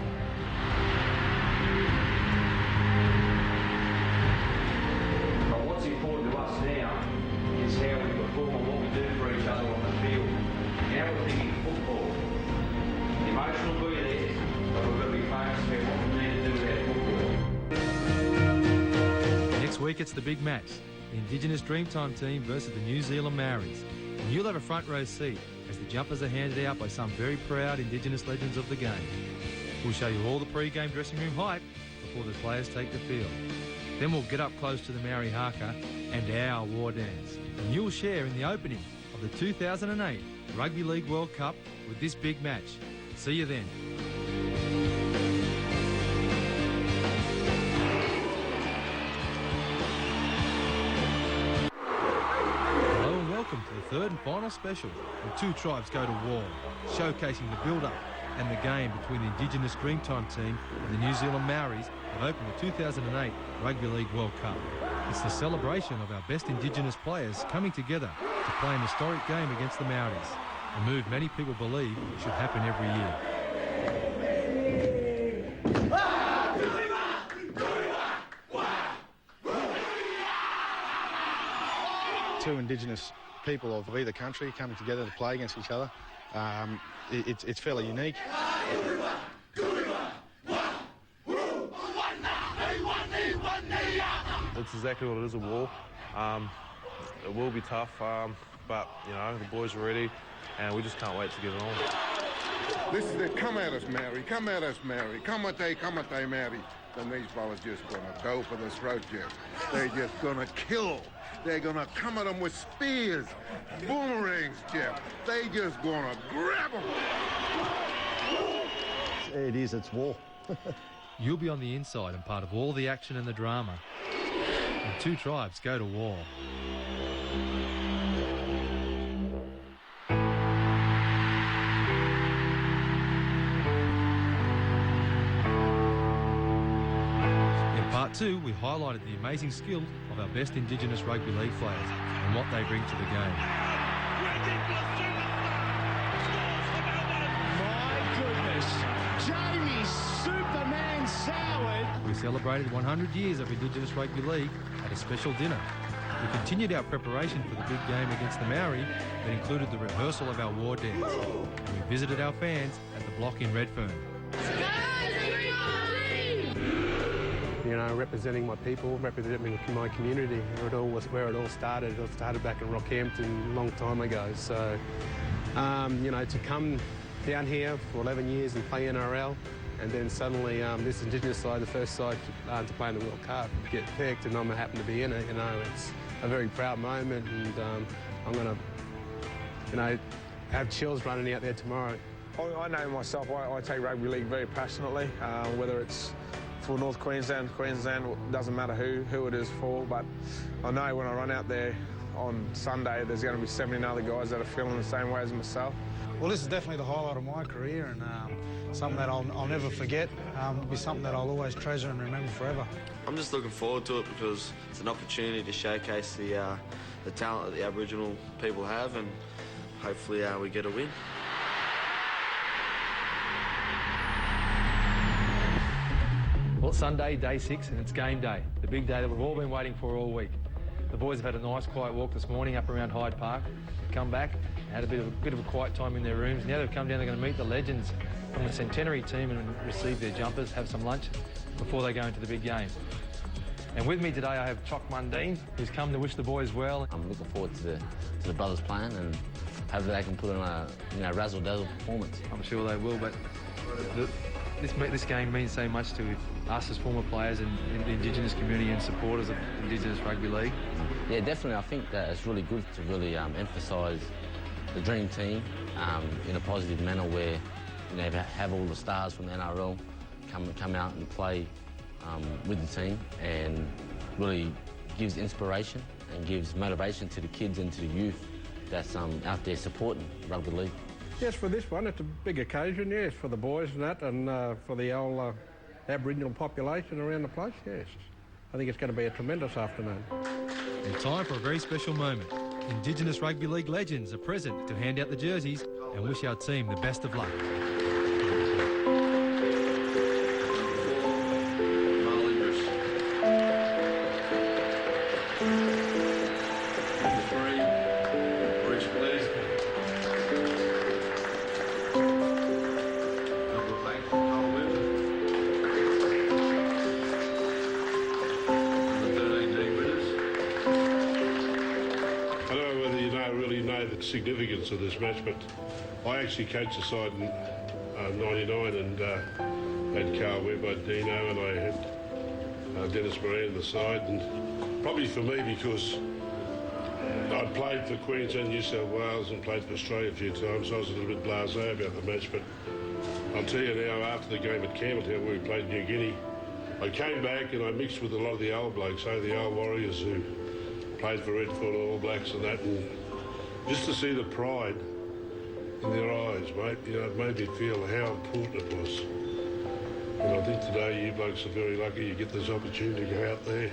But what's important to us now is how we perform and what we do for each other on the field. Now we're thinking football. The emotion will be there, but we've got to be focused about what we need to do with our football. Next week it's the big match, the Indigenous Dreamtime team versus the New Zealand Maoris. And you'll have a front row seat as the jumpers are handed out by some very proud Indigenous legends of the game. We'll show you all the pre-game dressing room hype before the players take the field. Then we'll get up close to the Maori haka and our war dance. And you'll share in the opening of the 2008 Rugby League World Cup with this big match. See you then. Hello and welcome to the third and final special when two tribes go to war, showcasing the build-up and the game between the Indigenous Dreamtime team and the New Zealand Maoris have opened the 2008 Rugby League World Cup. It's the celebration of our best Indigenous players coming together to play an historic game against the Maoris, a move many people believe should happen every year. Two Indigenous people of either country coming together to play against each other. It's fairly unique. It's exactly what it is, a war. It will be tough, but, you know, the boys are ready and we just can't wait to get it on. This is it. Come at us, Maori. Come at us, Maori. Kamate, Maori. Then these fellas just going to go for the throat, Jeff. They're just going to kill. They're going to come at them with spears, boomerangs, Jeff. They just going to grab them. It is, it's war. You'll be on the inside and part of all the action and the drama. And two tribes go to war. In part two, we highlighted the amazing skill of our best Indigenous rugby league players and what they bring to the game. My goodness, Jamie Superman Soward. We celebrated 100 years of Indigenous Rugby League at a special dinner. We continued our preparation for the big game against the Maori that included the rehearsal of our war dance. And we visited our fans at the block in Redfern. You know, representing my people, representing my community. It all was where it all started. It all started back in Rockhampton a long time ago. So, you know, to come down here for 11 years and play NRL, and then suddenly this Indigenous side, the first side to play in the World Cup, get picked, and I'm happen to be in it. You know, it's a very proud moment, and I'm going to, you know, have chills running out there tomorrow. I know myself, I take rugby league very passionately, whether it's for North Queensland, doesn't matter who it is for, but I know when I run out there on Sunday, there's going to be 17 other guys that are feeling the same way as myself. Well, this is definitely the highlight of my career, and something that I'll never forget. It'll be something that I'll always treasure and remember forever. I'm just looking forward to it because it's an opportunity to showcase the talent that the Aboriginal people have, and hopefully we get a win. Well, it's Sunday, day 6, and it's game day, the big day that we've all been waiting for all week. The boys have had a nice quiet walk this morning up around Hyde Park. They've come back, had a bit of a quiet time in their rooms. Now they've come down, they're going to meet the legends from the Centenary team and receive their jumpers, have some lunch before they go into the big game. And with me today I have Chock Mundine, who's come to wish the boys well. I'm looking forward to the brothers playing, and hopefully they can put on a razzle-dazzle performance. I'm sure they will, but this game means so much to us as former players and the Indigenous community and supporters of Indigenous Rugby League. Yeah, definitely. I think that it's really good to really emphasise the dream team in a positive manner, where have all the stars from the NRL come out and play with the team, and really gives inspiration and gives motivation to the kids and to the youth that's out there supporting rugby league. Yes, for this one, it's a big occasion, yes, for the boys and that, and for the whole Aboriginal population around the place, yes. I think it's going to be a tremendous afternoon. And time for a very special moment. Indigenous Rugby League legends are present to hand out the jerseys and wish our team the best of luck. Significance of this match, but I actually coached the side in '99 and had Carl Webb, I had Dino, and I had Dennis Moran on the side, and probably for me because I'd played for Queensland, New South Wales, and played for Australia a few times, so I was a little bit blasé about the match. But I'll tell you now, after the game at Campbelltown where we played New Guinea, I came back and I mixed with a lot of the old blokes, the old Warriors who played for Redford, All Blacks and that, and just to see the pride in their eyes, mate, it made me feel how important it was. And I think today you blokes are very lucky you get this opportunity to go out there.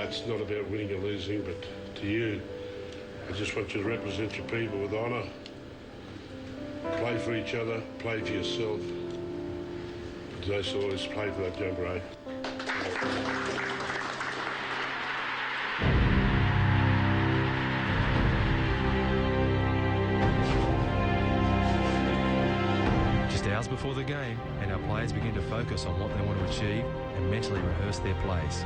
It's not about winning or losing, but to you, I just want you to represent your people with honour. Play for each other, play for yourself. Today's always play for that number 8. Hours before the game, and our players begin to focus on what they want to achieve and mentally rehearse their plays.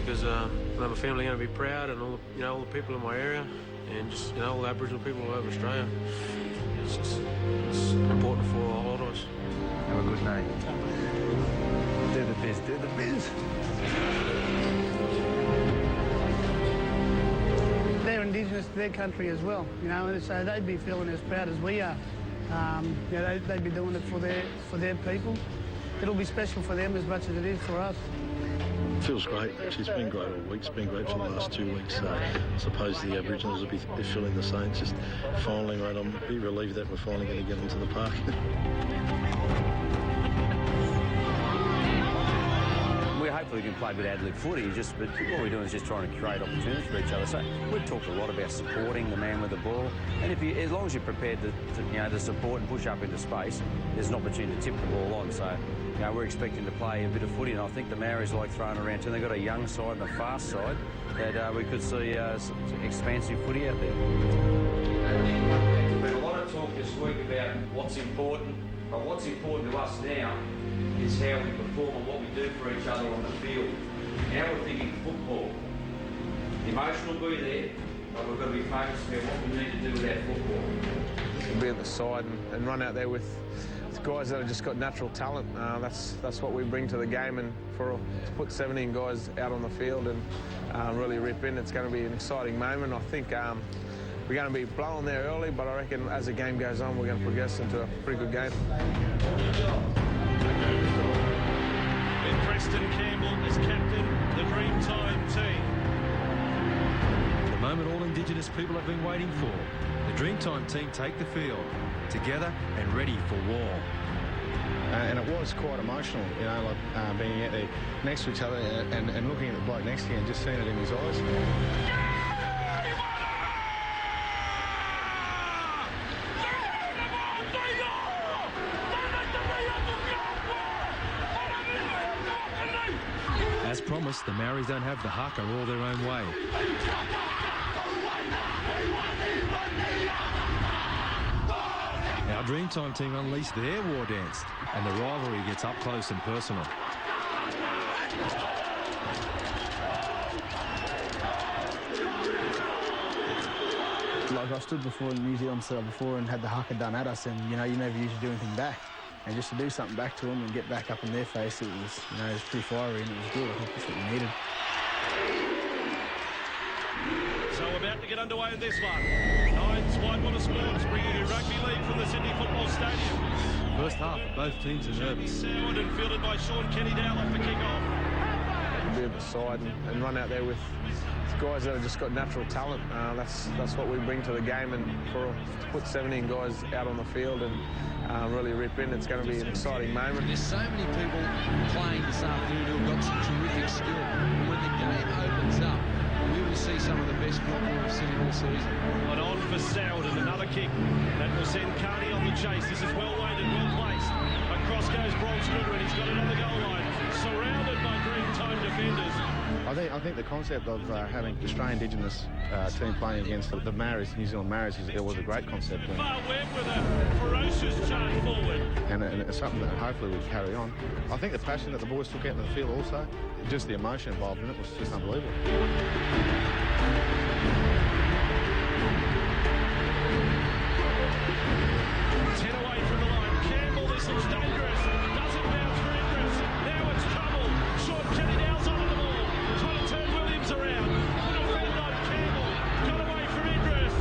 Because I know my family are going to be proud, and all the people in my area, and just all the Aboriginal people all over Australia. It's important for a lot of us. Have a good night. Do the biz, do the biz. They're Indigenous to their country as well, and so they'd be feeling as proud as we are. They'd be doing it for their people. It'll be special for them as much as it is for us. It feels great, actually. It's been great all week. It's been great for the last 2 weeks. I suppose the Aboriginals will be feeling the same. It's just finally, mate, I'm a bit relieved that we're finally going to get into the park. We hopefully can play a bit of ad-lib footy, but what we're doing is just trying to create opportunities for each other. So we've talked a lot about supporting the man with the ball, and as long as you're prepared to support and push up into space, there's an opportunity to tip the ball on. So we're expecting to play a bit of footy, and I think the Maoris like throwing around too. They've got a young side and a fast side that we could see some expansive footy out there. There's been a lot of talk this week about what's important, but what's important to us now is how we perform and what we do for each other on the field. Now we're thinking football. The emotion will be there, but we've got to be focused about what we need to do with our football. Be at the side and run out there with guys that have just got natural talent. That's what we bring to the game, and to put 17 guys out on the field and really rip in, it's going to be an exciting moment. I think we're going to be blowing there early, but I reckon as the game goes on, we're going to progress into a pretty good game. With Preston Campbell as captain, the Dreamtime team moment all Indigenous people have been waiting for. The Dreamtime team take the field, together and ready for war. And it was quite emotional, you know, like being out there next to each other and looking at the bloke next to you and just seeing it in his eyes. As promised, the Maoris don't have the haka all their own way. Our Dreamtime team unleashed their war dance, and the rivalry gets up close and personal. Like I stood before the New Zealand set up before and had the haka done at us, and you know, you never usually do anything back. And just to do something back to them and get back up in their face, it was, you know, it was pretty fiery and it was good. I think that's what we needed. So about to get underway in this one. Nines Whitewater Sports bringing you rugby league from the Sydney Football Stadium. First half, both teams are nervous. Soured and fielded by Sean Kenny-Dowell off the kick-off. Be at the side and run out there with guys that have just got natural talent. That's what we bring to the game, and to put 17 guys out on the field and really rip in, it's going to be an exciting moment. There's so many people playing this afternoon who have got some terrific skill. And when the game opens up, we will see some of the best football we've seen all season. And on for Soward, and another kick that will send Carney on the chase. This is well weighted, well placed. Across goes Bronx Goodwin. He's got it on the goal line, surrounded by Dreamtime defenders. I think the concept of having the Australian Indigenous team playing against the Maoris, New Zealand Maoris, it was a great concept. Far Webb with a ferocious charge forward. And it's something that hopefully we carry on. I think the passion that the boys took out in the field also, just the emotion involved in it was just unbelievable. 10 away from the line. Campbell, this looks dangerous. Doesn't bounce for Idris. Now it's trouble. Sean Kenny-Dowell's onto the ball. Trying to turn Williams around. Put a fend on Campbell. Got away from Idris.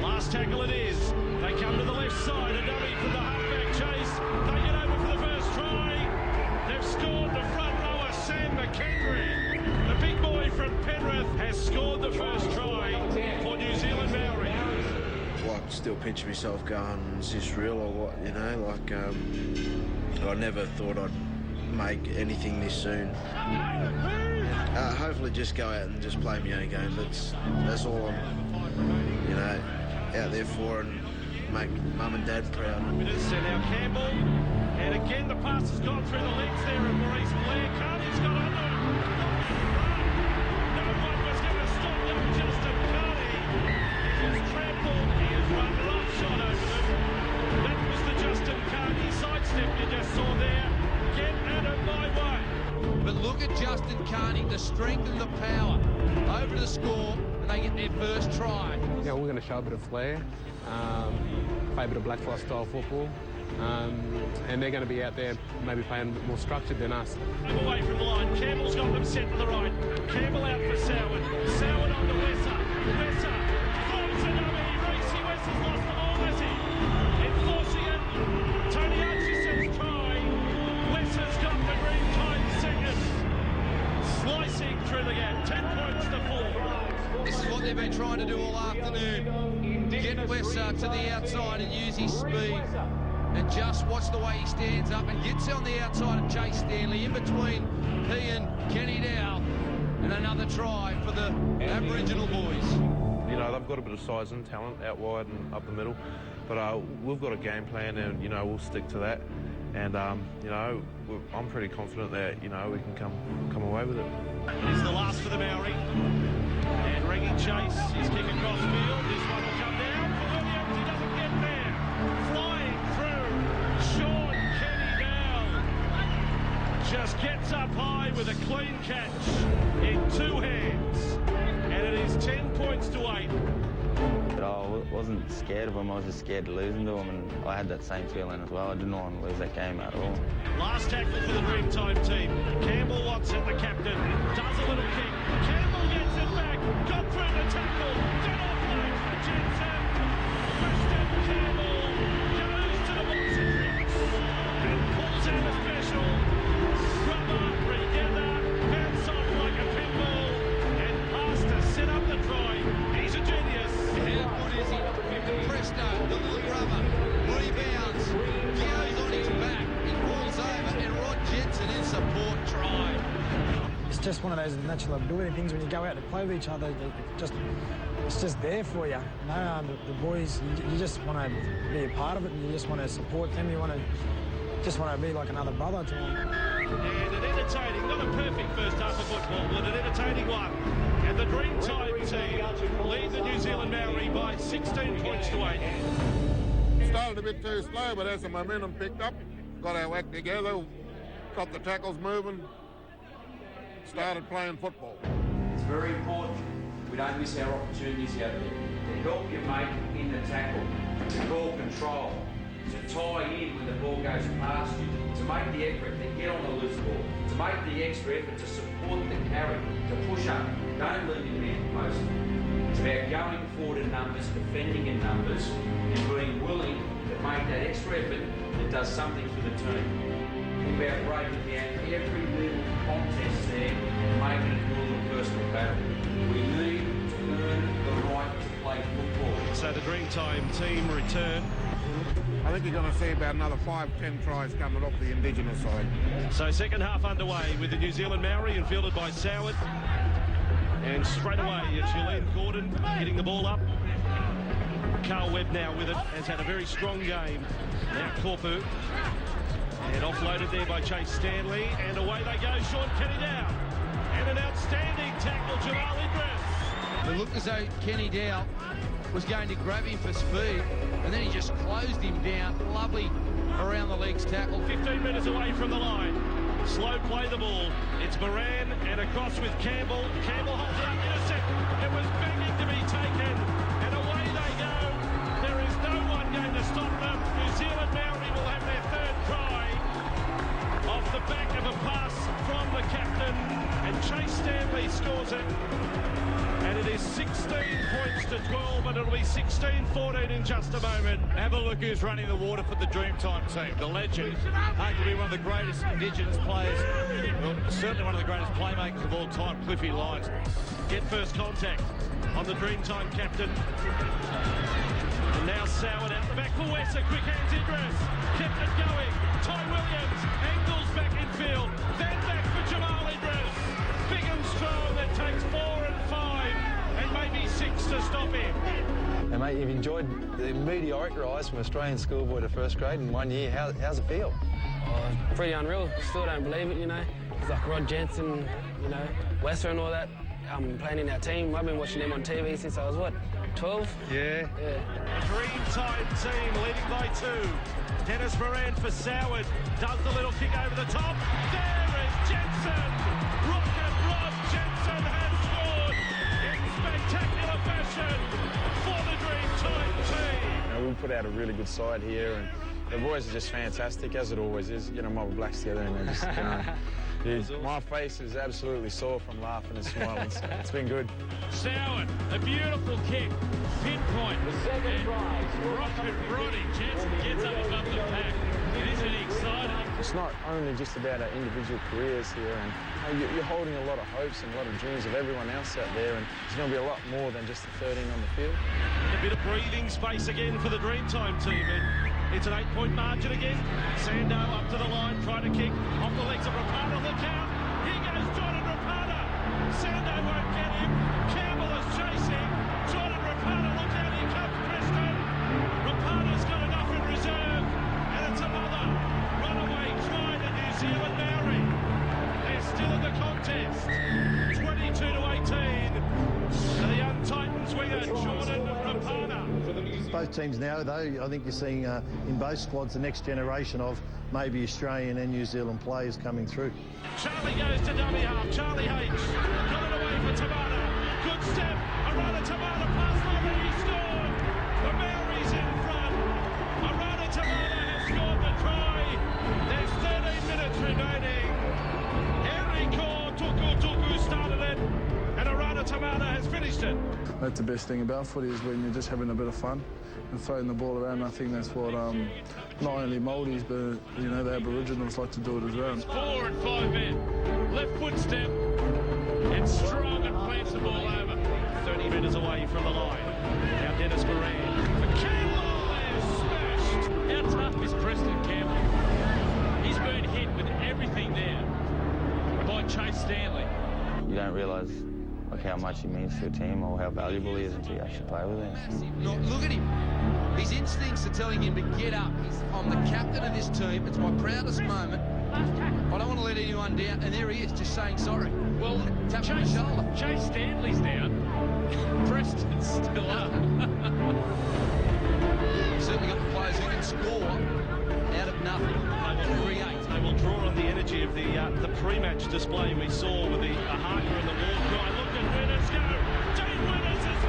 Last tackle it is. They come to the left side. A dummy from the halfback chase. They get over for the first try. They've scored. The front rower, Sam McKendry. The big boy from Penrith has scored the first try for New Zealand Maori. Like, still pinching myself going, is this real or what, you know? Like, I never thought I'd make anything this soon. Hopefully just go out and just play my own game. That's all I'm, you know, out there for, and make mum and dad proud. So now Campbell, and again the pass has gone through the legs there of Maurice Blair. Carney's got under him. No one was going to stop young Justin Carney. He was trampled. He has run roughshod over them. That was the Justin Carney sidestep you just saw there. Get out of my way. But look at Justin Carney, the strength and the power over the score, and they get their first try. Yeah, we're going to show a bit of flair, play a bit of blackfly style football, and they're going to be out there maybe playing a bit more structured than us. Away from the line, Campbell's got them set to the right. Campbell out for Soward. Soward on to Wesser. Wesser throws a dummy. Racy Wesser's lost the ball, has he? Enforcing it. Tony Archie try. Wesser's got the green time second. Slicing through the gap. 10 points to 4. This is what they've been trying to do all afternoon. Get Wesser to the outside and use his speed. And just watch the way he stands up and gets on the outside of Chase Stanley. In between he and Kenny-Dowell. And another try for the Aboriginal boys. You know, they've got a bit of size and talent out wide and up the middle. But we've got a game plan, and, you know, we'll stick to that. And, you know, I'm pretty confident that, you know, we can come away with it. It's the last for the Maori. And Reggie Chase is kicking across field. This one will come down for Williams. He doesn't get there. Flying through, Sean Kenny-Dowell just gets up high with a clean catch in 2 hands. And it is 10 points to 8. I wasn't scared of him, I was just scared of losing to him, and I had that same feeling as well. I didn't want to lose that game at all. Last tackle for the Dreamtime team. Campbell wants it, the captain. Does a little kick. Campbell gets it back. Got through the tackle. Dead off line for Jensen. Weston Campbell goes to the box and tricks. And pulls out a special. Rubber, together. Bounce off like a pinball. And pass to set up the try. He's a just one of those natural ability things when you go out to play with each other. It's just there for you. You know, the boys, you just want to be a part of it, and you just want to support them. You just want to be like another brother to them. And an entertaining, not a perfect first half of football, but an entertaining one. And the Dreamtime team lead the New Zealand Maori by 16 points to 8. Started a bit too slow, but as the momentum picked up, got our act together, got the tackles moving, started playing football. It's very important we don't miss our opportunities out there to help your mate in the tackle, to call control, to tie in when the ball goes past you, to make the effort to get on the loose ball, to make the extra effort to support the carry, to push up. Don't leave your man post. It's about going forward in numbers, defending in numbers, and being willing to make that extra effort that does something for the team. It's about breaking down every little contest there and making it a little personal battle. We need to earn the right to play football. So the Dreamtime team return. I think you're going to see about another 5-10 tries coming off the indigenous side. So second half underway with the New Zealand Maori and fielded by Soward. And straight away, Julian Gordon hitting the ball up. Carl Webb now with it, has had a very strong game. Now Korpu. And offloaded there by Chase Stanley. And away they go, Sean Kenny down. And an outstanding tackle, Jamal Idris. It looked as though Kenny Dow was going to grab him for speed, and then he just closed him down. Lovely around the legs tackle. 15 metres away from the line. Slow play the ball. It's Moran and across with Campbell. Campbell holds it up, intercept. It was begging to be taken. And away they go. There is no one going to stop them. New Zealand Maori will have their third try off the back of a pass from the captain. And Chase Stanley scores it. And it is 16 points to 12, and it'll be 16-14 in just a moment. Have a look who's running the water for the Dreamtime team. The legend, arguably one of the greatest indigenous players, well, certainly one of the greatest playmakers of all time, Cliffy Lyons. Get first contact on the Dreamtime captain. And now Soward out the back for Wesser. Quick hands Idris. Kept it going. Ty Williams angles back in field. Then back for Jamal Idris. Big and strong that takes 4 and 5 and maybe 6 to stop him. And mate, you've enjoyed the meteoric rise from Australian schoolboy to first grade in 1 year. How's it feel? Oh, pretty unreal. Still don't believe it, you know. It's like Rod Jensen, you know, Wesser and all that. Playing in our team. I've been watching them on TV since I was, what, 12? Yeah. Dreamtime team leading by 2. Dennis Moran for Soward. Does the little kick over the top. There is Jensen. Rocket Rod Jensen has scored in spectacular fashion for the Dreamtime team. You know, we put out a really good side here, and the boys are just fantastic, as it always is. You know, mob of blacks together, and they're just, you know, my face is absolutely sore from laughing and smiling. So it's been good. Soward, a beautiful kick, pinpoint. The second prize. Rocket Roddy Jensen gets up above the pack. It isn't exciting. It's not only just about our individual careers here, and you're holding a lot of hopes and a lot of dreams of everyone else out there, and there's going to be a lot more than just the 13 on the field. A bit of breathing space again for the Dreamtime team. It's an 8-point margin again. Sando up to the line, trying to kick off the legs of Rapana. Look out! Here goes Jordan Rapana. Sando won't get him. Campbell is chasing. Jordan Rapana, look out! Here comes Preston. Rapana's got enough in reserve, and it's another runaway try to New Zealand Maori. They're still in the contest. 22-18. And the young Titans winger Jordan Rapana. Both teams now, though, I think you're seeing in both squads the next generation of maybe Australian and New Zealand players coming through. Charlie goes to dummy half. Charlie H. Got it away for Tabata. Good step. Arana Tabata pass line and he scored. The Maori's in front. Arana Tabata has scored the try. There's 13 minutes remaining. Enrico Tuku started it. And Arana Tabata has finished it. That's the best thing about footy is when you're just having a bit of fun and throwing the ball around. I think that's what not only Māoris but you know the Aboriginals like to do it as well. 4 and 5 men. Left foot step and strong and plants the ball over. 30 metres away from the line. Now Dennis Moran. For Campbell is smashed. How tough is Preston Campbell? He's been hit with everything there by Chase Stanley. realise like how much he means to a team or how valuable he is until you actually play with him. Look at him. His instincts are telling him to get up. I'm the captain of this team. It's my proudest moment. I don't want to let anyone down. And there he is, just saying sorry. Well, tap on the shoulder. Chase Stanley's down. Preston's still up. Certainly got the players who can score out of nothing. They will draw on the energy of the pre-match display we saw with the Harker and the war cry. Look at Winners go. Dean Winners is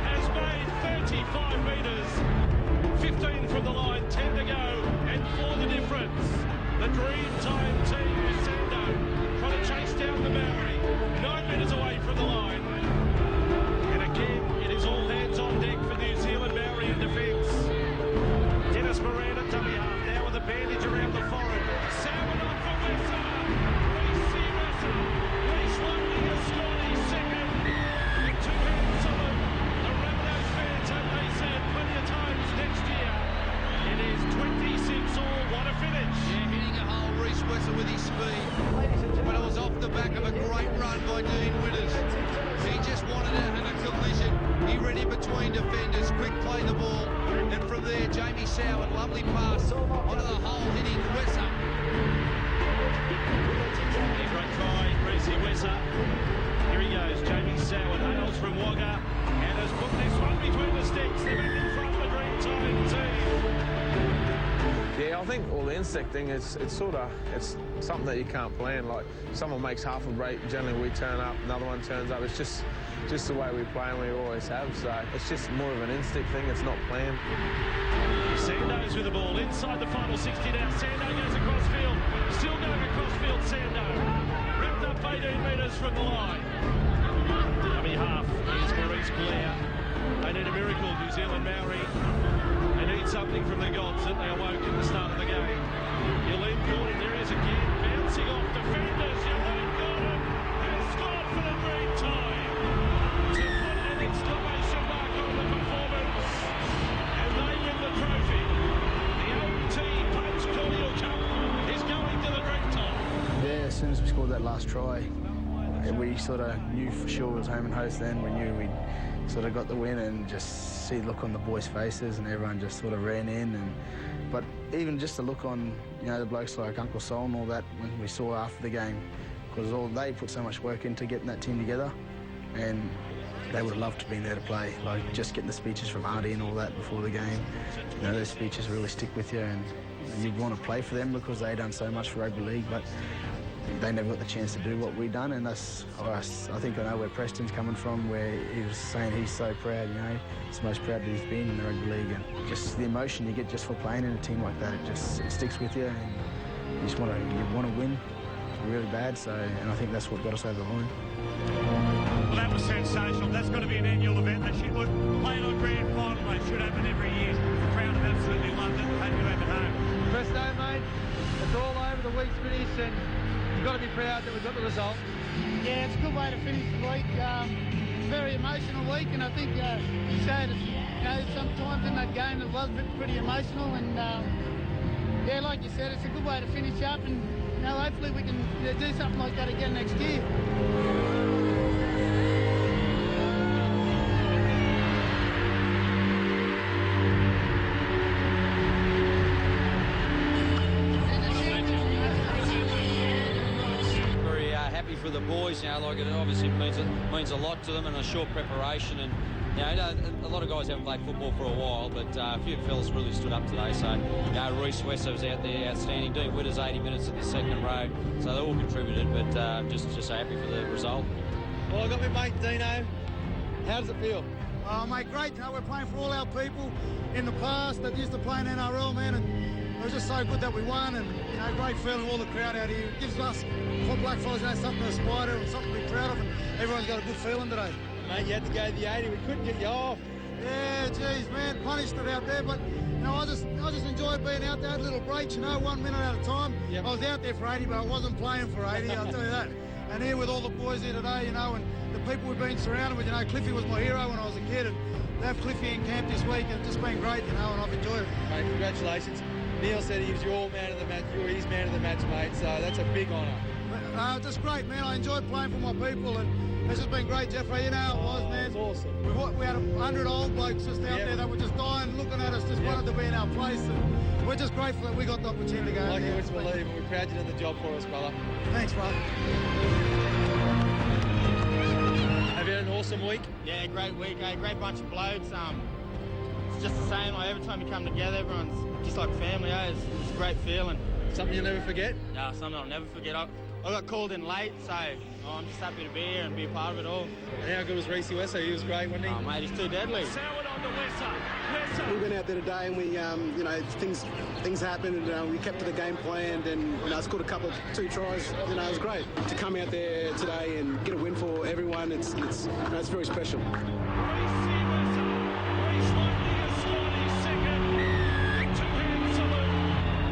has made 35 metres. 15 from the line, 10 to go, and for the difference. The Dreamtime team with Sando trying to chase down the Maori. 9 metres away from the line. And again, it is all hands on deck for New Zealand Maori in defence. Dennis Moran at dummy half now with a bandage around the forehead. Salmon on for Wessa. Reece Wessa. Reece Lundy is Scotty second. With 2 hands on him. The Rabbitohs fans have they said plenty of times next year. It is 26 all. What a finish. Yeah, hitting a hole, Reece Wessa with his speed. But it was off the back of a great run by Dean Winners. He just wanted out in a collision. He read in between defenders, quick play the ball. And from there, Jamie Soward, lovely pass onto the hole, hitting Wessa. A great try, Reece Wessa. Here he goes, Jamie Soward hails from Wagga and has put this one between the sticks. They're back in front of the Dreamtime team. Yeah, I think all the insect thing is it's something that you can't plan. Like someone makes half a break, generally we turn up, another one turns up. It's just the way we play and we always have. So it's just more of an instinct thing. It's not planned. Sando's with the ball inside the final 60 now. Sando goes across field, still going across field. Sando wrapped up 18 metres from the line. Dummy half is Maurice Blair. They need a miracle, New Zealand Maori. They need something from the gods that they awoke at the start of the game. Yolene Gordon, there he is again, bouncing off defenders. Yolene Gordon has scored for the Dreamtime to put an exclamation mark on the performance. And they win the trophy. The OT Punch Cordial Cup is going to the Dreamtime. Yeah, as soon as we scored that last try, we sort of knew for sure it was home and host then. We knew we'd sort of got the win and just see the look on the boys' faces and everyone just sort of ran in. But even just the look on, the blokes like Uncle Sol and all that when we saw after the game, because they put so much work into getting that team together and they would have loved to be there to play. Like just getting the speeches from Artie and all that before the game. Those speeches really stick with you and you want to play for them because they done so much for rugby league, but they never got the chance to do what we done, and that's us. I think I know where Preston's coming from, where he was saying he's so proud, it's the most proud that he's been in the rugby league, and just the emotion you get just for playing in a team like that, it sticks with you, and you just want to win really bad. And I think that's what got us over the line. Well, that was sensational. That's got to be an annual event. They should play in a grand final. They should happen every year. The crowd have absolutely loved it. Hope you have at home. Presto, mate. It's all over. The week's finished, and you've got to be proud that we got the result. Yeah, it's a good way to finish the week. Very emotional week, and I think you said sometimes in that game it was pretty emotional, and yeah, like you said, it's a good way to finish up, and hopefully we can do something like that again next year. For the boys, it obviously means a lot to them, and a short preparation. And a lot of guys haven't played football for a while, but a few fellas really stood up today. So Reece Wessa was out there outstanding. Dean Witters 80 minutes at the second row, so they all contributed. But just so happy for the result. Well, I got my mate Dino. How does it feel? Oh, mate, great. We're playing for all our people in the past that used to play in NRL, man, and it was just so good that we won, and great feeling, all the crowd out here. It gives us, for blackfellas, something to aspire to and something to be proud of, and everyone's got a good feeling today. Mate, you had to go the 80. We couldn't get you off. Yeah, geez, man, punished it out there, but I just enjoyed being out there. Had little breaks, 1 minute at a time. Yep. I was out there for 80, but I wasn't playing for 80. I'll tell you that. And here with all the boys here today, and the people we've been surrounded with. Cliffy was my hero when I was a kid, and to have Cliffy in camp this week, it's just been great, and I've enjoyed it. Mate, congratulations. Neil said he was your man of the match. You were his man of the match, mate, so that's a big honour. Just great, man. I enjoyed playing for my people, and it's just been great, Jeffrey. You know how it was, man. It's awesome. We had 100 old blokes just out there that were just dying, looking at us, just wanted to be in our place, and we're just grateful that we got the opportunity to go. Like you wouldn't believe, and we're proud you did the job for us, brother. Thanks, brother. Have you had an awesome week? Yeah, great week, great bunch of blokes. It's just the same, like every time you come together, everyone's just like family, it's a great feeling. Something you'll never forget? Yeah, something I'll never forget. I got called in late, so I'm just happy to be here and be a part of it all. And how good was Reece Wesser? He was great, wasn't he? Oh, mate, he's too deadly. We went out there today and we, you know, things happened and we kept to the game plan and, you know, scored two tries. You know, it was great to come out there today and get a win for everyone. It's very special.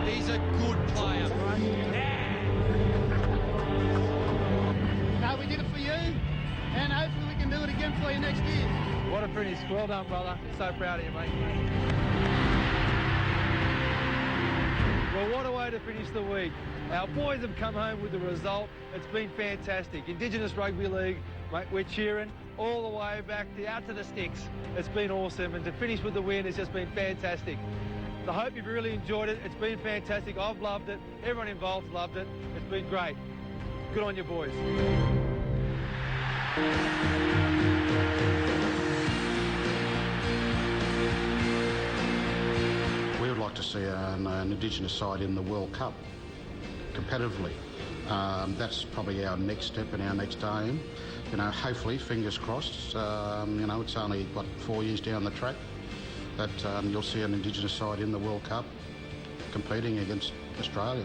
He's a good player. No, we did it for you, and hopefully we can do it again for you next year. What a finish. Well done, brother. So proud of you, mate. Well, what a way to finish the week. Our boys have come home with the result. It's been fantastic. Indigenous Rugby League, mate, we're cheering all the way back out to the sticks. It's been awesome, and to finish with the win has just been fantastic. I hope you've really enjoyed it. It's been fantastic. I've loved it. Everyone involved's loved it. It's been great. Good on you, boys. We would like to see an Indigenous side in the World Cup competitively. That's probably our next step and our next aim. You know, hopefully, fingers crossed, you know, it's only, 4 years down the track that you'll see an Indigenous side in the World Cup competing against Australia.